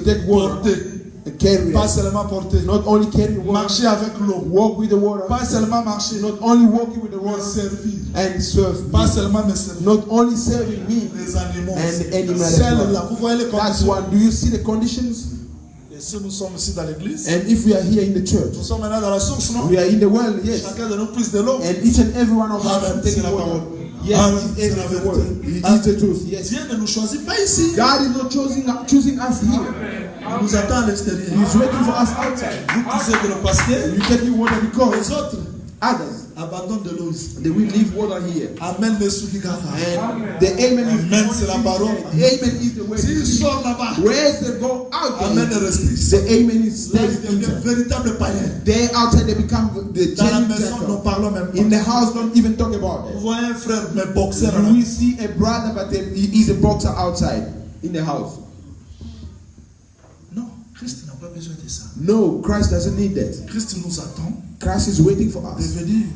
take water, porter. carry Pas it. seulement porter. Not only carry water, Marcher avec l'eau. walk with the water. Pas seulement marcher. Not only walking with the Mais water servir. and serve Pas me. seulement me servir. Not only serving me Les animaux. and the animals as Celle-là, well. vous voyez les That's conditions. one. Do you see the conditions? Et si nous sommes ici dans l'église, And if we are here in the church, nous sommes maintenant dans la source, non? we are in the well, yes. Chacun de nous puise de l'eau. And each and every one of us Amen. are taking C'est la water. parole. Yes, Amen. it C'est is la the vérité. word. It Amen. is the truth. Yes. Dieu ne nous choisit pas ici. God is not choosing us here. Il nous attend à l'extérieur. He's waiting for us outside. Vous disiez que le pasteur, You taking water because les autres others abandonnent de l'eau ici. they will leave water here. Amen, les soukikaka. And the amen is Amen, c'est la parole. The amen is the way. S'ils sortent là-bas, Where's the go out Amen there? est resté. The amen is Là, ils staying deviennent inside. véritables païens. They outside they become the Dans la genuine maison, nous Gentile. parlons même In pas. the house, don't even talk about Vous it. voyez un frère, mais boxeur. You will see a brother, but he is a boxer outside in the house. Non, Christ n'a pas besoin de ça. No, Christ doesn't need that. Christ nous attend Christ is waiting for de us venir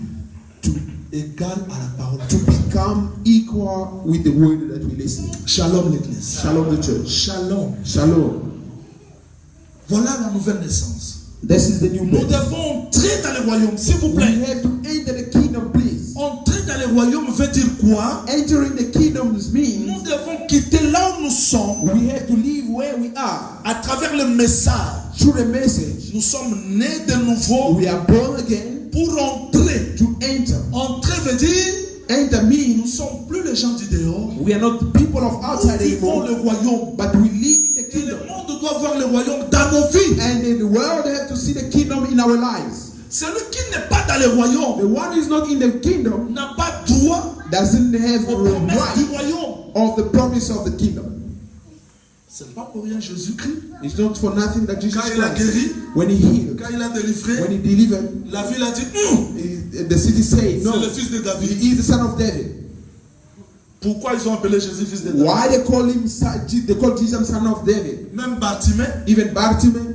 tout égal à la parole. to become equal with the word that we listen. Shalom l'église. Shalom the church. Shalom. Shalom. Voilà la nouvelle naissance. This is the new Nous birth. devons entrer dans le royaume, s'il vous We plaît. have to enter the kingdom, please. Entrer dans le royaume veut dire quoi? Entering the kingdoms Nous means devons quitter là où nous sommes we have to leave where we are à travers le message. through the message. Nous sommes nés de nouveau We are born again pour entrer. to enter. Entrer veut dire Enter nous means ne sommes plus les gens du dehors. we are not people of Nous outside vivons anymore, le royaume. but we live in the Et le kingdom. monde doit voir le royaume dans nos vies. And the world have to see the kingdom in our lives. Celui qui n'est pas dans le royaume The one who is not in the kingdom n'a pas droit doesn't have aux a promesses du right royaume. of the promise of the kingdom. C'est pas pour rien Jésus-Christ. It's not for nothing that Jesus Quand il a Christ, guéri, when he healed, quand il a when délivré, he delivered, la ville a dit the city said, c'est no, le fils de David. he is the son of David. Pourquoi ils ont appelé Jésus fils de David? Why they call him they call Jesus son of David? Même Bartimée, Even Bartimaeus,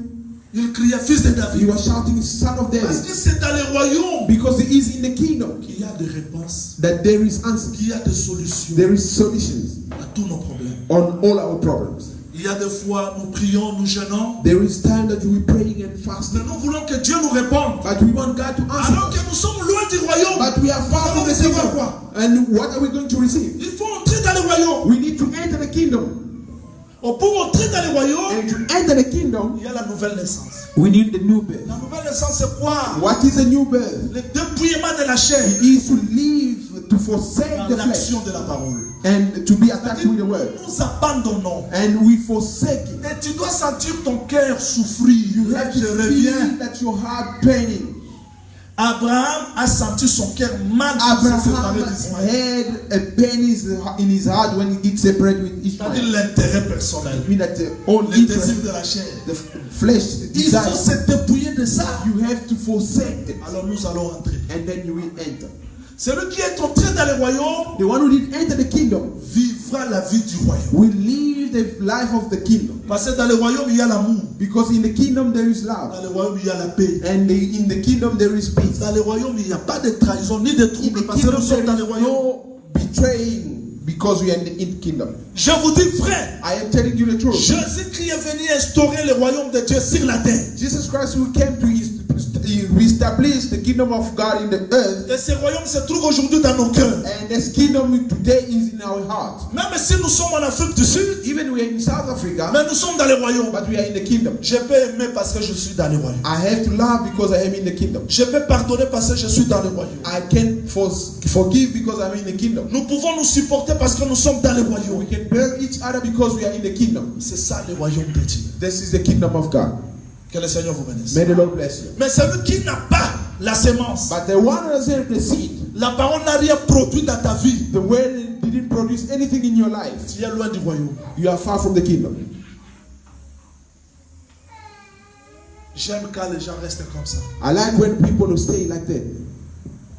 il criait fils de he David. was shouting son of Parce David que c'est dans le royaume because he is in the kingdom qu'il y a des réponses, that there is answers, qu'il y a des solutions there is solutions à tous nos problèmes. on all our problems. Il y a des fois, nous prions, nous jeûnons, There is time that we praying and fasting, mais nous voulons que Dieu nous réponde. but we want God to answer. Alors que nous sommes loin du royaume, But we are far from the recevoir kingdom. quoi? And what are we going to receive? Il faut entrer dans le royaume. We need to enter the kingdom. Pour entrer dans le royaume, And to enter the kingdom, il y a la nouvelle naissance. we need the new birth. La nouvelle naissance, c'est quoi? What is a new birth? Le dépouillement de la chair It is to leave, to forsake dans the flesh, l'action de la parole. and to be attached with the word. Nous abandonnons. And we forsake it. Et tu dois sentir ton cœur souffrir. You have to Je feel reviens. that your heart paining. Abraham a senti son cœur mal de se séparer Abraham d'Ismaël. had a pain in his heart when he separated with C'est-à-dire Ishmael. l'intérêt personnel, I mean that the own le interest, désir de la chair. the flesh Il faut desire. se dépouiller de ça. You have to forsake it, Alors nous allons entrer. and then you will enter. Celui qui est entré dans le royaume The one who did enter the kingdom vivra la vie du royaume. will live the life of the kingdom. Parce que dans le royaume, il y a l'amour. Because in the kingdom there is Dans love, le royaume, il y a la paix. and in the kingdom there is peace. Dans le royaume, il n'y a pas de trahison ni de In trouble the parce que nous kingdom sommes there dans le is royaume. no betraying because we are in the kingdom. Je vous dis, frère, I am telling you the truth. Jésus-Christ est venu instaurer le royaume de Dieu sur la terre. Jesus Christ who came to reestablish the kingdom of God in the earth, Et ce royaume se trouve aujourd'hui dans nos cœurs. and this kingdom today is in our heart. Même si nous sommes en Afrique du Sud, Even we are in South Africa, mais nous sommes dans le royaume. but we are in the kingdom. Je peux aimer parce que je suis dans le royaume. I have to love because I am in the kingdom. Je peux pardonner parce que je suis dans le royaume. I can forgive because I'm in the kingdom. Nous pouvons nous supporter parce que nous sommes dans le royaume. We can bear each other because we are in the kingdom. C'est ça le royaume de Dieu. This is the kingdom of God. Que le Seigneur vous bénisse. May the Lord bless you. Mais celui qui n'a pas la sémence, But the one who has the seed, la parole n'a rien produit dans ta vie, the word didn't produce anything in your life, tu es loin du royaume. you are far from the kingdom. J'aime quand les gens restent comme ça. I like when people stay like that.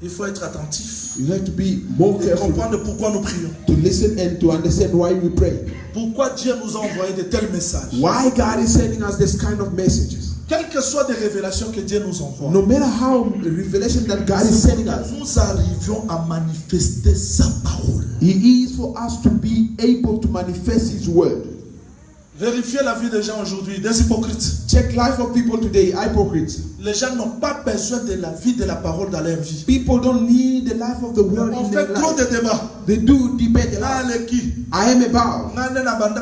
Il faut être attentif You have to be more et careful comprendre pourquoi nous prions. to listen and to understand why we pray. Pourquoi Dieu nous a envoyé de tels messages. Why God is sending us this kind of messages. Quelles que soient les révélations que Dieu nous envoie, No matter how revelation that God is sending us, nous arrivions à manifester sa parole. He is for us to be able to manifest His word. Vérifiez la vie des gens aujourd'hui, des hypocrites. Check life of people today, hypocrites. Les gens n'ont pas besoin de la vie de la parole dans leur vie. People don't need the life of the word On in fait their trop life. de débats. They do debate a Là, lot. les qui I am about.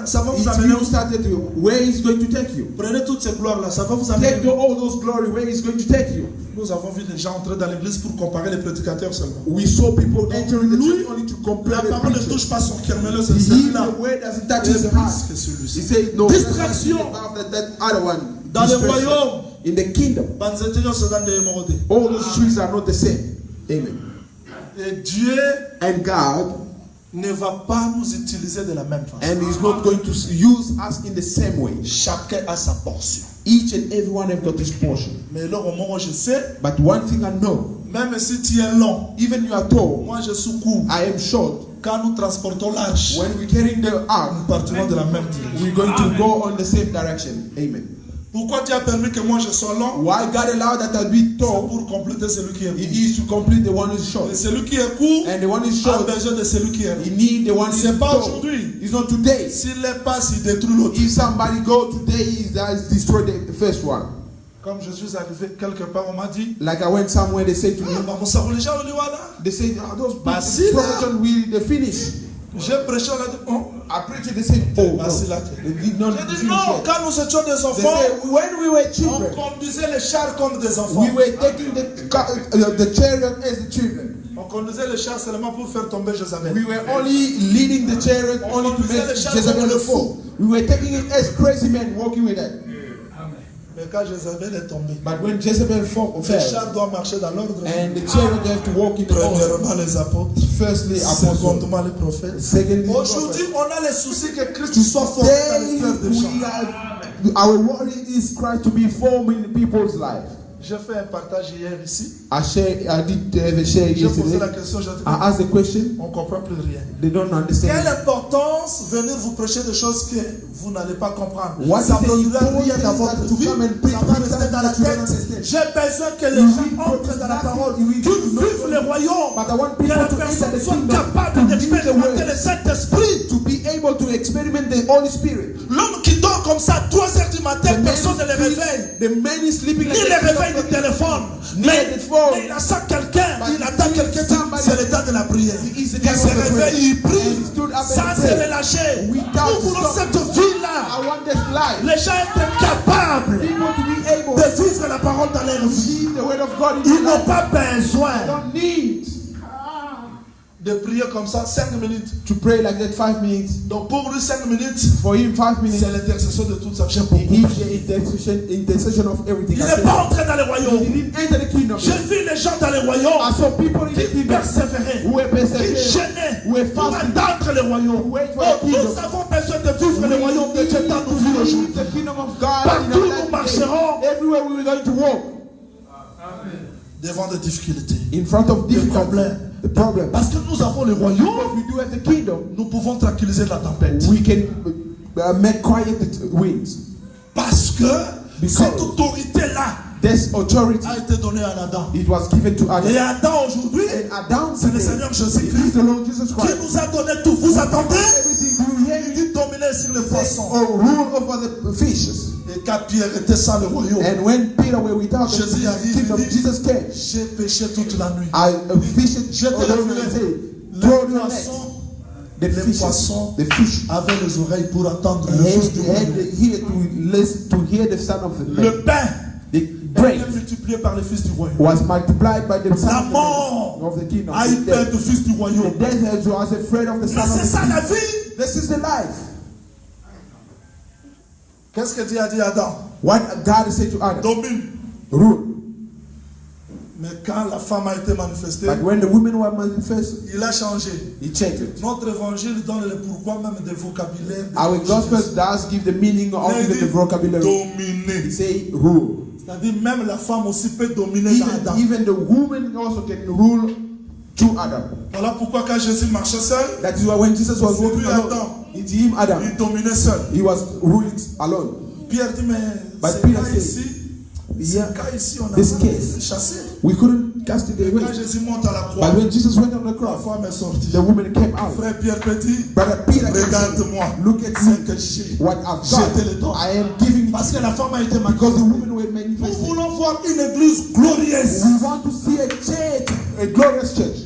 Ça va vous If amener you où? started to, where is going to take you? Prenez toutes ces gloires-là, ça va vous amener Take all those glory, where is going to take you? Nous avons vu des gens entrer dans l'église pour comparer les prédicateurs seulement. We saw people entering the church only to La compare the parole ne preacher. touche pas son cœur, mais le c'est He celui-là. the word doesn't touch est his plus heart. que He celui-ci. said no. Distraction. That other one. Dans le Distraction. royaume, In the kingdom, Banzetignon se donne des hémorroïdes. all those trees are not the same. Amen. Et Dieu And God, ne va pas nous utiliser de la même façon. and He's not going to use us in the same way. Chacun a sa portion. Each and every one have got his portion. Mais là, au moment où je sais, But one thing I know, même si tu es long, even you are tall, moi je suis court. I am short. Quand nous transportons l'arche, When we're carrying the ark, nous partirons de la même direction. we're going to go on the same direction. Amen. Pourquoi Dieu a permis que moi je sois long? Why God allowed that I be C'est tall? pour compléter celui qui est It court. is to complete the one who's short. Et celui qui est court And the one who's a short, besoin de celui qui est he long. need the one who's C'est pas tall. aujourd'hui. It's not today. S'il les passe, il détruit l'autre. If somebody go today, he has destroyed the first one. Comme je suis arrivé quelque part, on m'a dit, Like I went somewhere, they said to me, bah, mon savon, les gens, on dit, voilà. they said, oh, those Basila. profession will they finish. J'ai prêché, on a dit, oh. I preached, they said, oh, Basila. no, they did not J'ai dit, finish non, yet. quand nous étions des They enfants, said, when we were on children, conduisait les chars comme des enfants. we were taking the chariot as the children. On conduisait les chars seulement pour faire tomber Jézabel. We were only leading the chariot only to make Jezebel fall. We were taking it as crazy men walking with it. Mais quand Jézabel est tombée, But when Jezebel les fell, chars doivent marcher dans l'ordre. and the chariot have to walk in the order. Premièrement, les apôtres. Firstly, apostles. Secondement, les prophètes. Secondly, Aujourd'hui, prophets. on a les soucis que Christ soit formé dans les Today, cœurs des gens. we are, our worry is Christ to be formed in people's life. J'ai fait un partage hier ici. I did have a share J'ai posé yesterday. la question, j'ai dit, I asked the question. on ne comprend plus rien. They don't Quelle understand. importance venir vous prêcher des choses que vous n'allez pas comprendre. What Ça is ne the produira rien dans importance votre to vie. come and preach Ça va rester dans la that you don't tête. understand? J'ai besoin que les You gens read entrent dans la parole, you read qu'ils the vivent le royaume, But I want que people les to enter personnes the soient kingdom, capables to live the d'expérimenter word, le Saint-Esprit. to be able to experiment the Holy Spirit. L'homme qui dort comme ça à 3 heures du matin, The personne ne man le is réveille. sleeping- the man is sleeping Ni like le a réveil du téléphone. Mais il attend quelqu'un, But il attend quelqu'un, somebody- c'est le temps de la prière. He is the Il time se of the prayer. réveille, il And he prie, stood up and sans se prayed. relâcher. Without Nous voulons stop. cette vie-là. I want this life. Les gens être capables People to be able de vivre la parole dans leur to vie. see the word of God in Ils their n'ont life. pas They besoin don't need de prier comme ça 5 minutes. to pray like that 5 minutes. Donc pour lui 5 minutes, For him, 5 minutes. c'est l'intercession de toute sa chair. He gives the intercession of everything. Il n'est pas entré dans les He royaumes. didn't enter the kingdom. J'ai vu les gens dans les royaumes I saw people in the qui kingdom persévéraient, who were qui persevering, gênaient who were pour fasting. atteindre les royaumes. Wait for Oh, the kingdom. nous avons besoin de vivre les royaumes de Dieu tant nous vivons aujourd'hui. The kingdom of God. Partout in our nous life marcherons. today. Everywhere we were going to walk. Devant des difficultés. In front of difficulties. The problem. Parce que nous avons les royaumes, What we do at the kingdom, nous pouvons tranquilliser la tempête. we can make quiet the winds. Parce que Because cette autorité-là this authority, a été donnée à Adam. it was given to Et Adam. Adam aujourd'hui, And Adam c'est le today, Seigneur it Jésus-Christ is the Lord Jesus qui Christ. nous a donné tout. Vous attendez? Everything you hear Il dit dominer sur les poissons. or rule over the fishes. Et quand Pierre était sans le royaume, And when Peter were without the Jésus arrive, kingdom, il dit, Jesus came. j'ai péché toute la nuit. I fished Jetez all le over filet. the day. Les Throw your net. poissons, The les fishes, poissons the fish avaient les oreilles pour attendre le fils du had royaume. the ear to hear the sound of the man. Le pain The était bread multiplié par le fils du royaume. was multiplied by the La son mort of the kingdom. a eu The peur death. du fils du royaume. The death was afraid of the Mais son of c'est ça the la kingdom. vie. This is the life. Qu'est-ce que Dieu a dit à Adam? What God said to Adam, Domine. rule. Mais quand la femme a été manifestée, But when the women were manifest, il a changé. he changed it. Notre évangile donne le pourquoi même des vocabulaires. Our gospel does give the meaning of Il even the dit vocabulary. dominer. He say rule. C'est-à-dire même la femme aussi peut dominer dans Adam. Even the woman also can rule through Adam. Voilà pourquoi quand Jésus marchait seul, That is why when Jesus was C'est walking lui, alone, Adam. it's him, Adam. il dominait seul. He was ruling alone. Pierre dit, mais But c'est Peter cas said, ici, Yeah, c'est cas ici, on a this pas case. chassé. we couldn't cast it away. Quand Jésus monte à la croix, But when Jesus went on the la cross, femme est sortie. the woman came out. Frère Pierre Petit, Brother Peter, regarde-moi. look at Ce me. que j'ai. What I've Jetez les done. dons. I am giving it Parce que la femme a été because the manifestée. women were Nous manifested. voulons voir une église glorieuse. We want to see a church, a glorious church.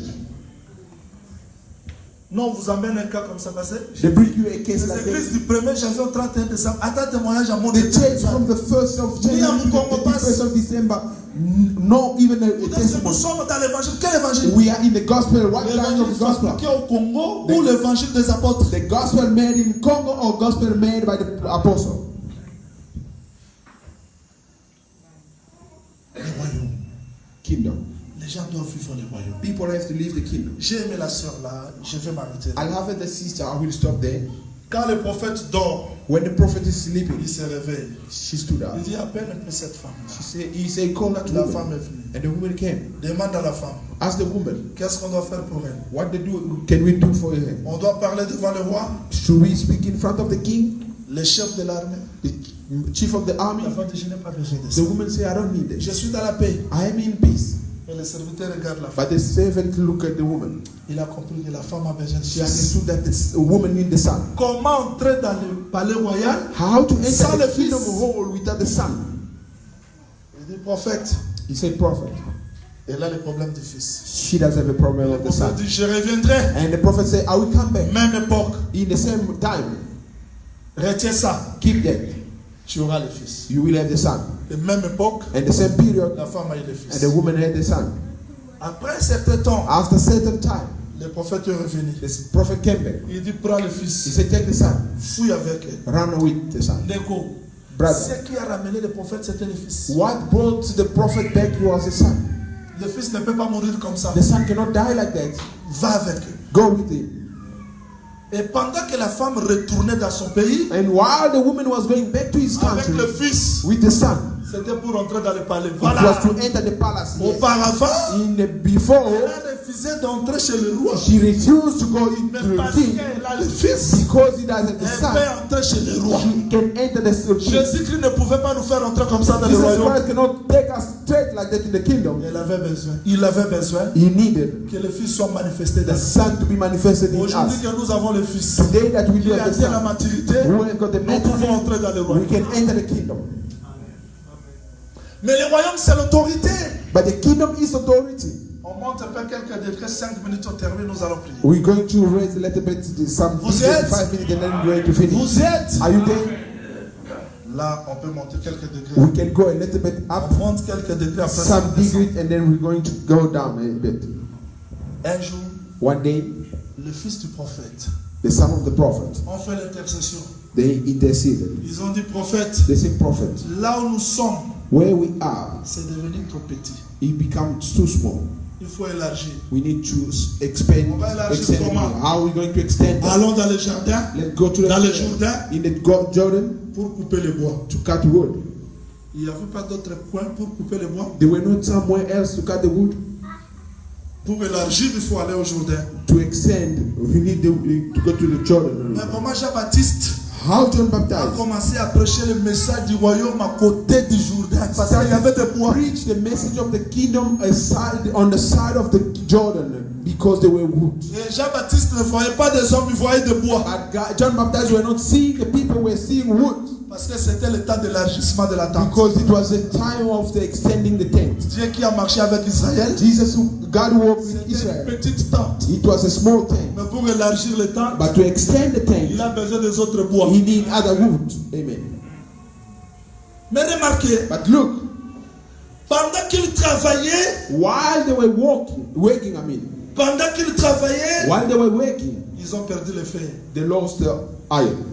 Non, on vous amène un cas comme ça passé. They bring you a case Les like églises this. du 1er janvier au 31 décembre, à ta témoignage à mon The church from the 1st of January to the 31st of December, no even a Nous testimony. sommes dans l'évangile. Quel évangile? We are in the gospel. What kind L'évangile of gospel? fabriqué au Congo ou l'évangile des apôtres? The gospel made in Congo or gospel made by the apostle? Les royaumes. Kingdom. Les gens doivent vivre les royaumes. People have to leave the kingdom. J'ai aimé la sœur là, je vais m'arrêter là. I have the sister. I will stop there. Quand le prophète dort, When the prophet is sleeping, il se réveille. she stood up. Il dit appelle un peu cette femme. He said, call that La woman. femme est venue. And the woman came. Demande à la femme, Ask the woman, qu'est-ce qu'on doit faire pour elle? what can we do for her? On doit parler devant le roi, Should we speak in front of the king, le chef de l'armée. the chief of the army? La femme dit, je n'ai pas besoin de The ça. woman said, I don't need Je this. suis dans la paix. I am in peace. Et le serviteur regarde la femme. But the servant looked at the woman. Il a compris que la femme a besoin de She ça. understood that the woman needed the son. Comment entrer dans le palais royal? How to Sans enter le the kingdom fils. hall without the son? Il dit prophète. He said, prophet. Et là, le problème du fils. She does have a problem Le with the prophète son. dit, je reviendrai. And the prophet said, I will come back. Même époque. In the same time, Retiens ça. keep that. Tu auras le fils. You will have the son. Et même époque, And the same period, la femme a eu le and fils. the woman had the son. Après un certain temps, After certain time, le prophète est revenu. the prophet came back. Il dit, prends le He fils. said, take the son. Fouille avec elle. Run with the son. Neko. Brother. Ce qui a ramené le prophète, c'était le fils. What brought the prophet back was the son. Le fils ne peut pas mourir comme ça. The son cannot die like that. Va avec eux. Go with him. Et pendant que la femme retournait dans son pays, And while the woman was going back to his avec country le fils, with the son, c'était pour entrer dans le palais. it Voilà. was to enter the palace. Yes. Auparavant, Before, elle refusait d'entrer chez le roi. she refused to go Mais into the parce king qu'elle a le fils, because he doesn't have the elle son. peut entrer chez le roi. She can enter the king. Jésus-Christ ne pouvait pas nous faire entrer comme ça dans le Jesus royaume. Christ cannot take us straight like that in the kingdom. Il avait besoin He needed que le fils soit manifesté dans the nous. son to be manifested in Aujourd'hui us. que nous avons le fils, Today that we do il a have the atteint la son, maturité, who have got the nous pouvons maturity, entrer dans le we royaume. can enter the kingdom. Mais le royaume, c'est l'autorité. But the kingdom is authority. On monte un peu quelques degrés, 5 minutes, on termine, nous allons prier. We're going to raise a little bit, some Vous êtes? 5 minutes, and then we're going to finish. Vous êtes Are you there? là, on peut monter quelques degrés. We can go a little bit up, On monte quelques degrés après ça. some degrees, and then we're going to go down a bit. Un jour, One day, le fils du prophète, the son of the prophet, ont fait l'intercession. they interceded. Ils ont dit, prophète, They said, prophet, là où nous sommes, where we are, c'est devenu trop petit. it becomes too small. Il faut élargir. We need to expand. On va élargir Extend it. comment? How are we going to extend that? Allons dans le jardin, Let's go to dans le the Jourdain, in the Jordan pour couper le bois. to cut wood. Il n'y avait pas d'autre point pour couper le bois. There were not somewhere else to cut the wood. Pour élargir, il faut aller au Jourdain. To extend, we need to go to the Jordan. Mais comment Jean-Baptiste How John a Baptist commencé à prêcher le message du royaume à côté du Jourdain? Parce qu'il y avait des bois. preach the message of the kingdom aside, on the side of the Jordan because they were wood. Et Jean-Baptiste ne voyait pas des hommes, il voyait des bois. But John Baptist were not seeing the people, were seeing wood Parce que c'était le temps d'élargissement de la tente. because it was the time of the extending the tent. Dieu qui a marché avec Israël, Jesus, God walked with c'était une Israel. petite tente. It was a small tent, Mais pour élargir le temps, but to extend the il tent, a besoin des autres bois. he need other wood. Amen. Mais remarquez, But look, pendant qu'il travaillait, while they were working, pendant qu'ils travaillaient, while they were working, ils ont perdu le fer. they lost the iron.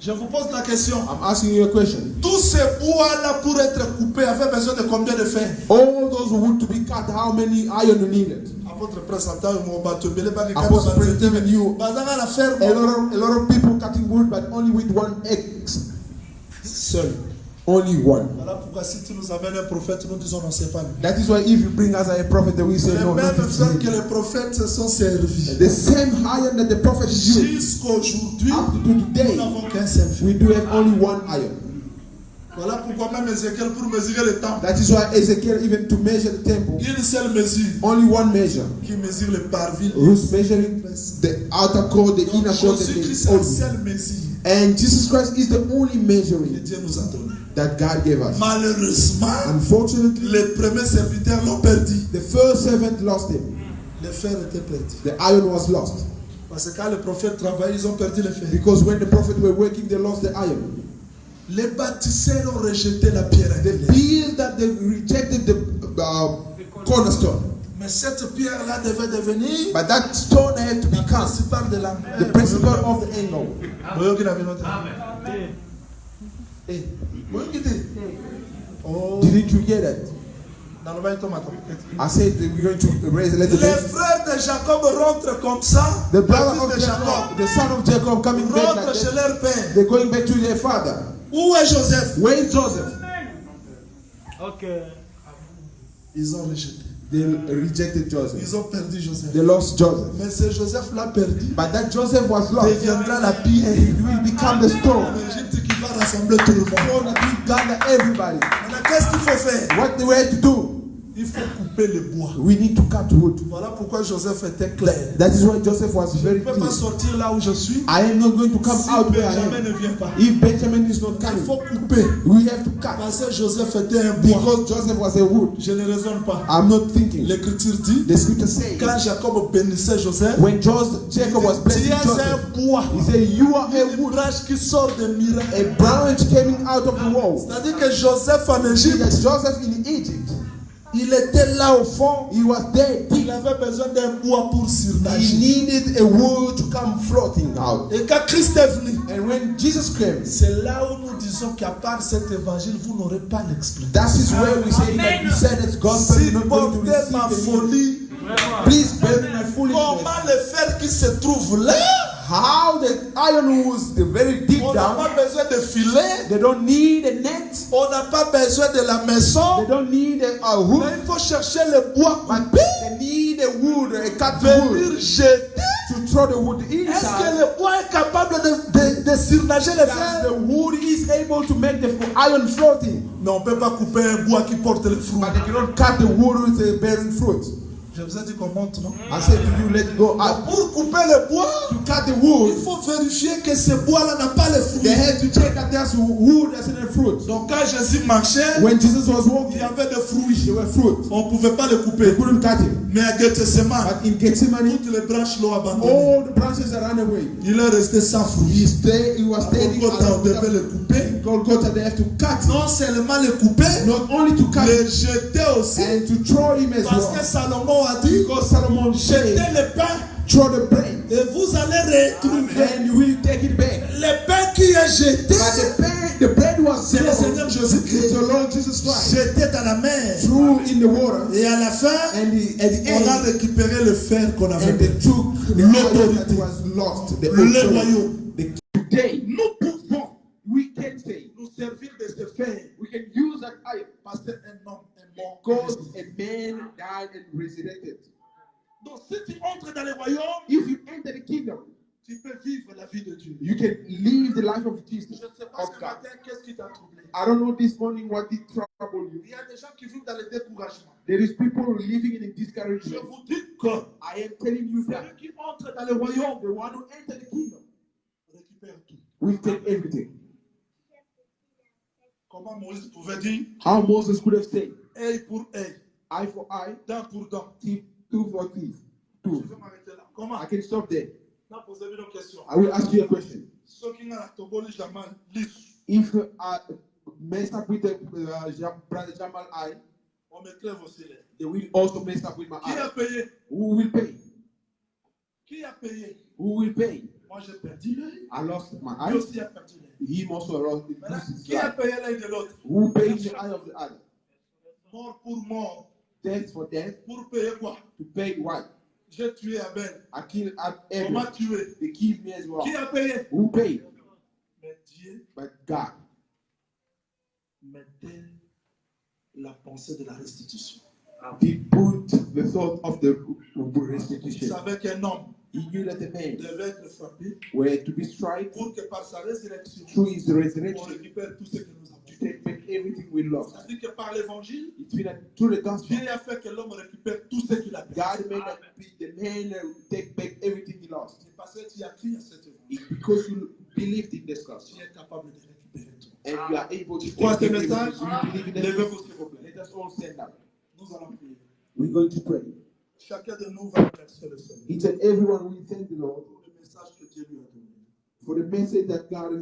Je vous pose la question. I'm asking you a question. Tous ces bois-là pour être coupés avaient besoin de combien de fer? All those wood to be cut, how many iron you needed? Apôtre présentant, mon bateau, mais les barriques, Apostle Prince giving you Bazanga la faire a lot of people cutting wood, but only with one axe. seul. Only one. Voilà pourquoi si tu nous amènes un prophète, nous disons non, c'est pas lui. That is why if you bring us a prophet, then we say Les no. mêmes Not fer que him. les prophètes se sont servis. The same iron that the prophet used Jusqu'aujourd'hui, up to nous today, n'avons qu'un seul fer. we do have only one iron. Voilà pourquoi même Ézéchiel, pour mesurer le temps, That is why Ezekiel, even to measure the temple, une seule mesure only one measure, qui mesure le parvis. who's measuring the outer court, the inner court, and Jésus-Christ the est la outer. seule mesure And Jesus Christ is the only que measuring Dieu nous a donnée. that God gave us. Malheureusement, Unfortunately, les premiers serviteurs l'ont perdu. the first servant lost him. Le fer était perdu. The iron was lost. Parce que quand les prophètes travaillaient, ils ont perdu le fer. Because when the prophets were working, they lost the iron. Les bâtisseurs ont rejeté la pierre They angulaire. built that they rejected the cornerstone. Mais cette pierre-là devait devenir But that stone had to la become principale de l'angle. the principle of the angle. Oh, Didn't you get it? dans le bain, tomate. I said that we're going to raise a little Les bit. frères de Jacob rentrent comme ça. The Le brother fils of de Jacob, Jacob the son of Jacob, coming back like rentrent chez that. leur père. They're going back to their father. Où est Joseph? Where is Joseph? Ils ont rejeté. They rejected Joseph. Ils ont perdu Joseph. They lost Joseph. Mais ce Joseph l'a perdu. But that Joseph was lost. Deviendra la pierre. It will become the stone. L'Égypte qui va rassembler tout le monde. Stone that will gather everybody. Maintenant, qu'est-ce qu'il faut faire? What they were to do? Il faut couper le bois. We need to cut wood. Voilà pourquoi Joseph était clair. That is why Joseph was Je very ne peux clear. pas sortir là où je suis. I am not going to come Si out where I Benjamin am. ne vient pas. If Benjamin is not Il coming, faut couper. we have to cut. Parce que Joseph était un bois. Because Joseph was a wood. Je ne raisonne pas. I'm not thinking. L'Écriture dit, The scripture says, quand Jacob bénissait Joseph, when Jacob was tu blessing es Joseph, un bois. he said, you are a Une wood. branche qui sort de miracle. A branch coming out of the wall. C'est-à-dire que Joseph en See that Égypte, Joseph in Egypt, il était là au fond. he was there deep. Il avait besoin d'un bois pour He surnager. needed a wood to come floating out. Et quand Christ est venu, And when Jesus came, c'est là où nous disons qu'à part cet évangile, vous n'aurez pas l'explication. that is where we say that we said that gospel Si is not going to portez ma receive the folie, Please bear my foolishness. comment le fer qui se trouve là, How the iron was the very deep on n'a down. pas besoin de filet, They don't need a net. on n'a pas besoin de la maison, They don't need a mais hook. il faut chercher le bois But coupé, they need a wood, a cut venir wood jeter. to throw the wood Est-ce que inside. le bois est capable de surnager le That fer? the wood is able to make the iron floating. Mais on ne peut pas couper un bois qui porte le fruit. But they cannot cut the wood with a bearing fruit. Je vous ai dit qu'on monte, non? I said to you, let go up. Pour couper le bois, To cut the il wood, faut vérifier que ce bois-là n'a pas le fruit. they have to check that there's wood that's in the fruit. Donc quand Jésus marchait, When Jesus was il walking, y avait des there fruits. were fruit. On ne pouvait pas le They couper. couldn't cut him. Mais à Gethsemane, But in Gethsemane, toutes les branches l'ont abandonné. all the branches that ran away. Il est resté sans fruit. He was standing Golgotha, on on devait le couper. Golgotha, they have to cut him. Non seulement le couper, Not only to cut le him, jeter aussi. and to throw him as Parce que well. Salomon a dit, Because Solomon jetez said, le pain throw the pain, Et vous allez retrouver and you will take it back. le pain qui est jeté. But the pain was C'est le Seigneur thrown, Jésus-Christ. the Lord Jesus Christ, Jeté dans la mer. threw in the water, Et à la fin, and at the on a end, récupéré le fer qu'on avait and they perdu. took the L'autorité. authority that was lost. The Le authority. royaume. Today, Nous pouvons we can say, nous servir de ce fer we can use that iron parce qu'un homme est mort. because a man died and resurrected. Donc si tu entres dans le royaume, If you enter the kingdom, tu peux vivre la vie de Dieu. you can live the life of Jesus, Je ne sais pas of ce God. matin qu'est-ce qui t'a troublé. I don't know this morning what did trouble you. Il y a des gens qui vivent dans le découragement. There is people living in a Je discouragement. vous dis que I am telling you ceux that qui entrent dans le royaume the one who enter the kingdom récupèrent tout. will take everything. Comment Moïse pouvait dire How Moses could have said, œil pour œil, eye for eye, dent pour dent. teeth, tooth for teeth. Je Tooth. vais m'arrêter là. Comment I can stop there. Non, posez-moi une question. I will ask you a question. Ceux qui n'ont la toboli jamais lisse, If I mess up with the brother Jamal eye, on mettrait vos célèbres. they will also mess up with my Qui a eye. payé? Who will pay? Qui a payé? Who will pay? Moi j'ai perdu l'œil. I lost my Lui eye. aussi a perdu l'œil. Him also lost Maintenant, his qui a life. payé l'œil de l'autre? Who paid the eye of the other? Mort pour mort. Death for death. Pour payer quoi? To pay what? J'ai tué Abel. I killed On m'a Abel. tué. They killed me as well. Qui a payé? Who paid? Mais Dieu But God. mettait la pensée de la restitution. He put the thought of the Il restitution. savait qu'un homme He knew that the man devait être frappé were to be struck pour que par sa résurrection, through his on resurrection récupère tout ce que nous avons. to take back everything we lost. C'est-à-dire que par l'évangile, It's been through the gospel. Dieu a fait que l'homme récupère tout ce qu'il a perdu. God made that the man take back everything he lost. C'est parce que tu as cru à cette évangile. It's because you believed in this gospel. Tu es capable de récupérer tout. And you are able to take Crois ce back message? everything. You believe in this Levez-vous gospel. s'il vous plaît. Let us all stand up. Nous allons prier. We're going to pray. Chacun de nous va remercier le Seigneur Each and everyone will thank the Lord pour le message que Dieu lui a donné. for the message that God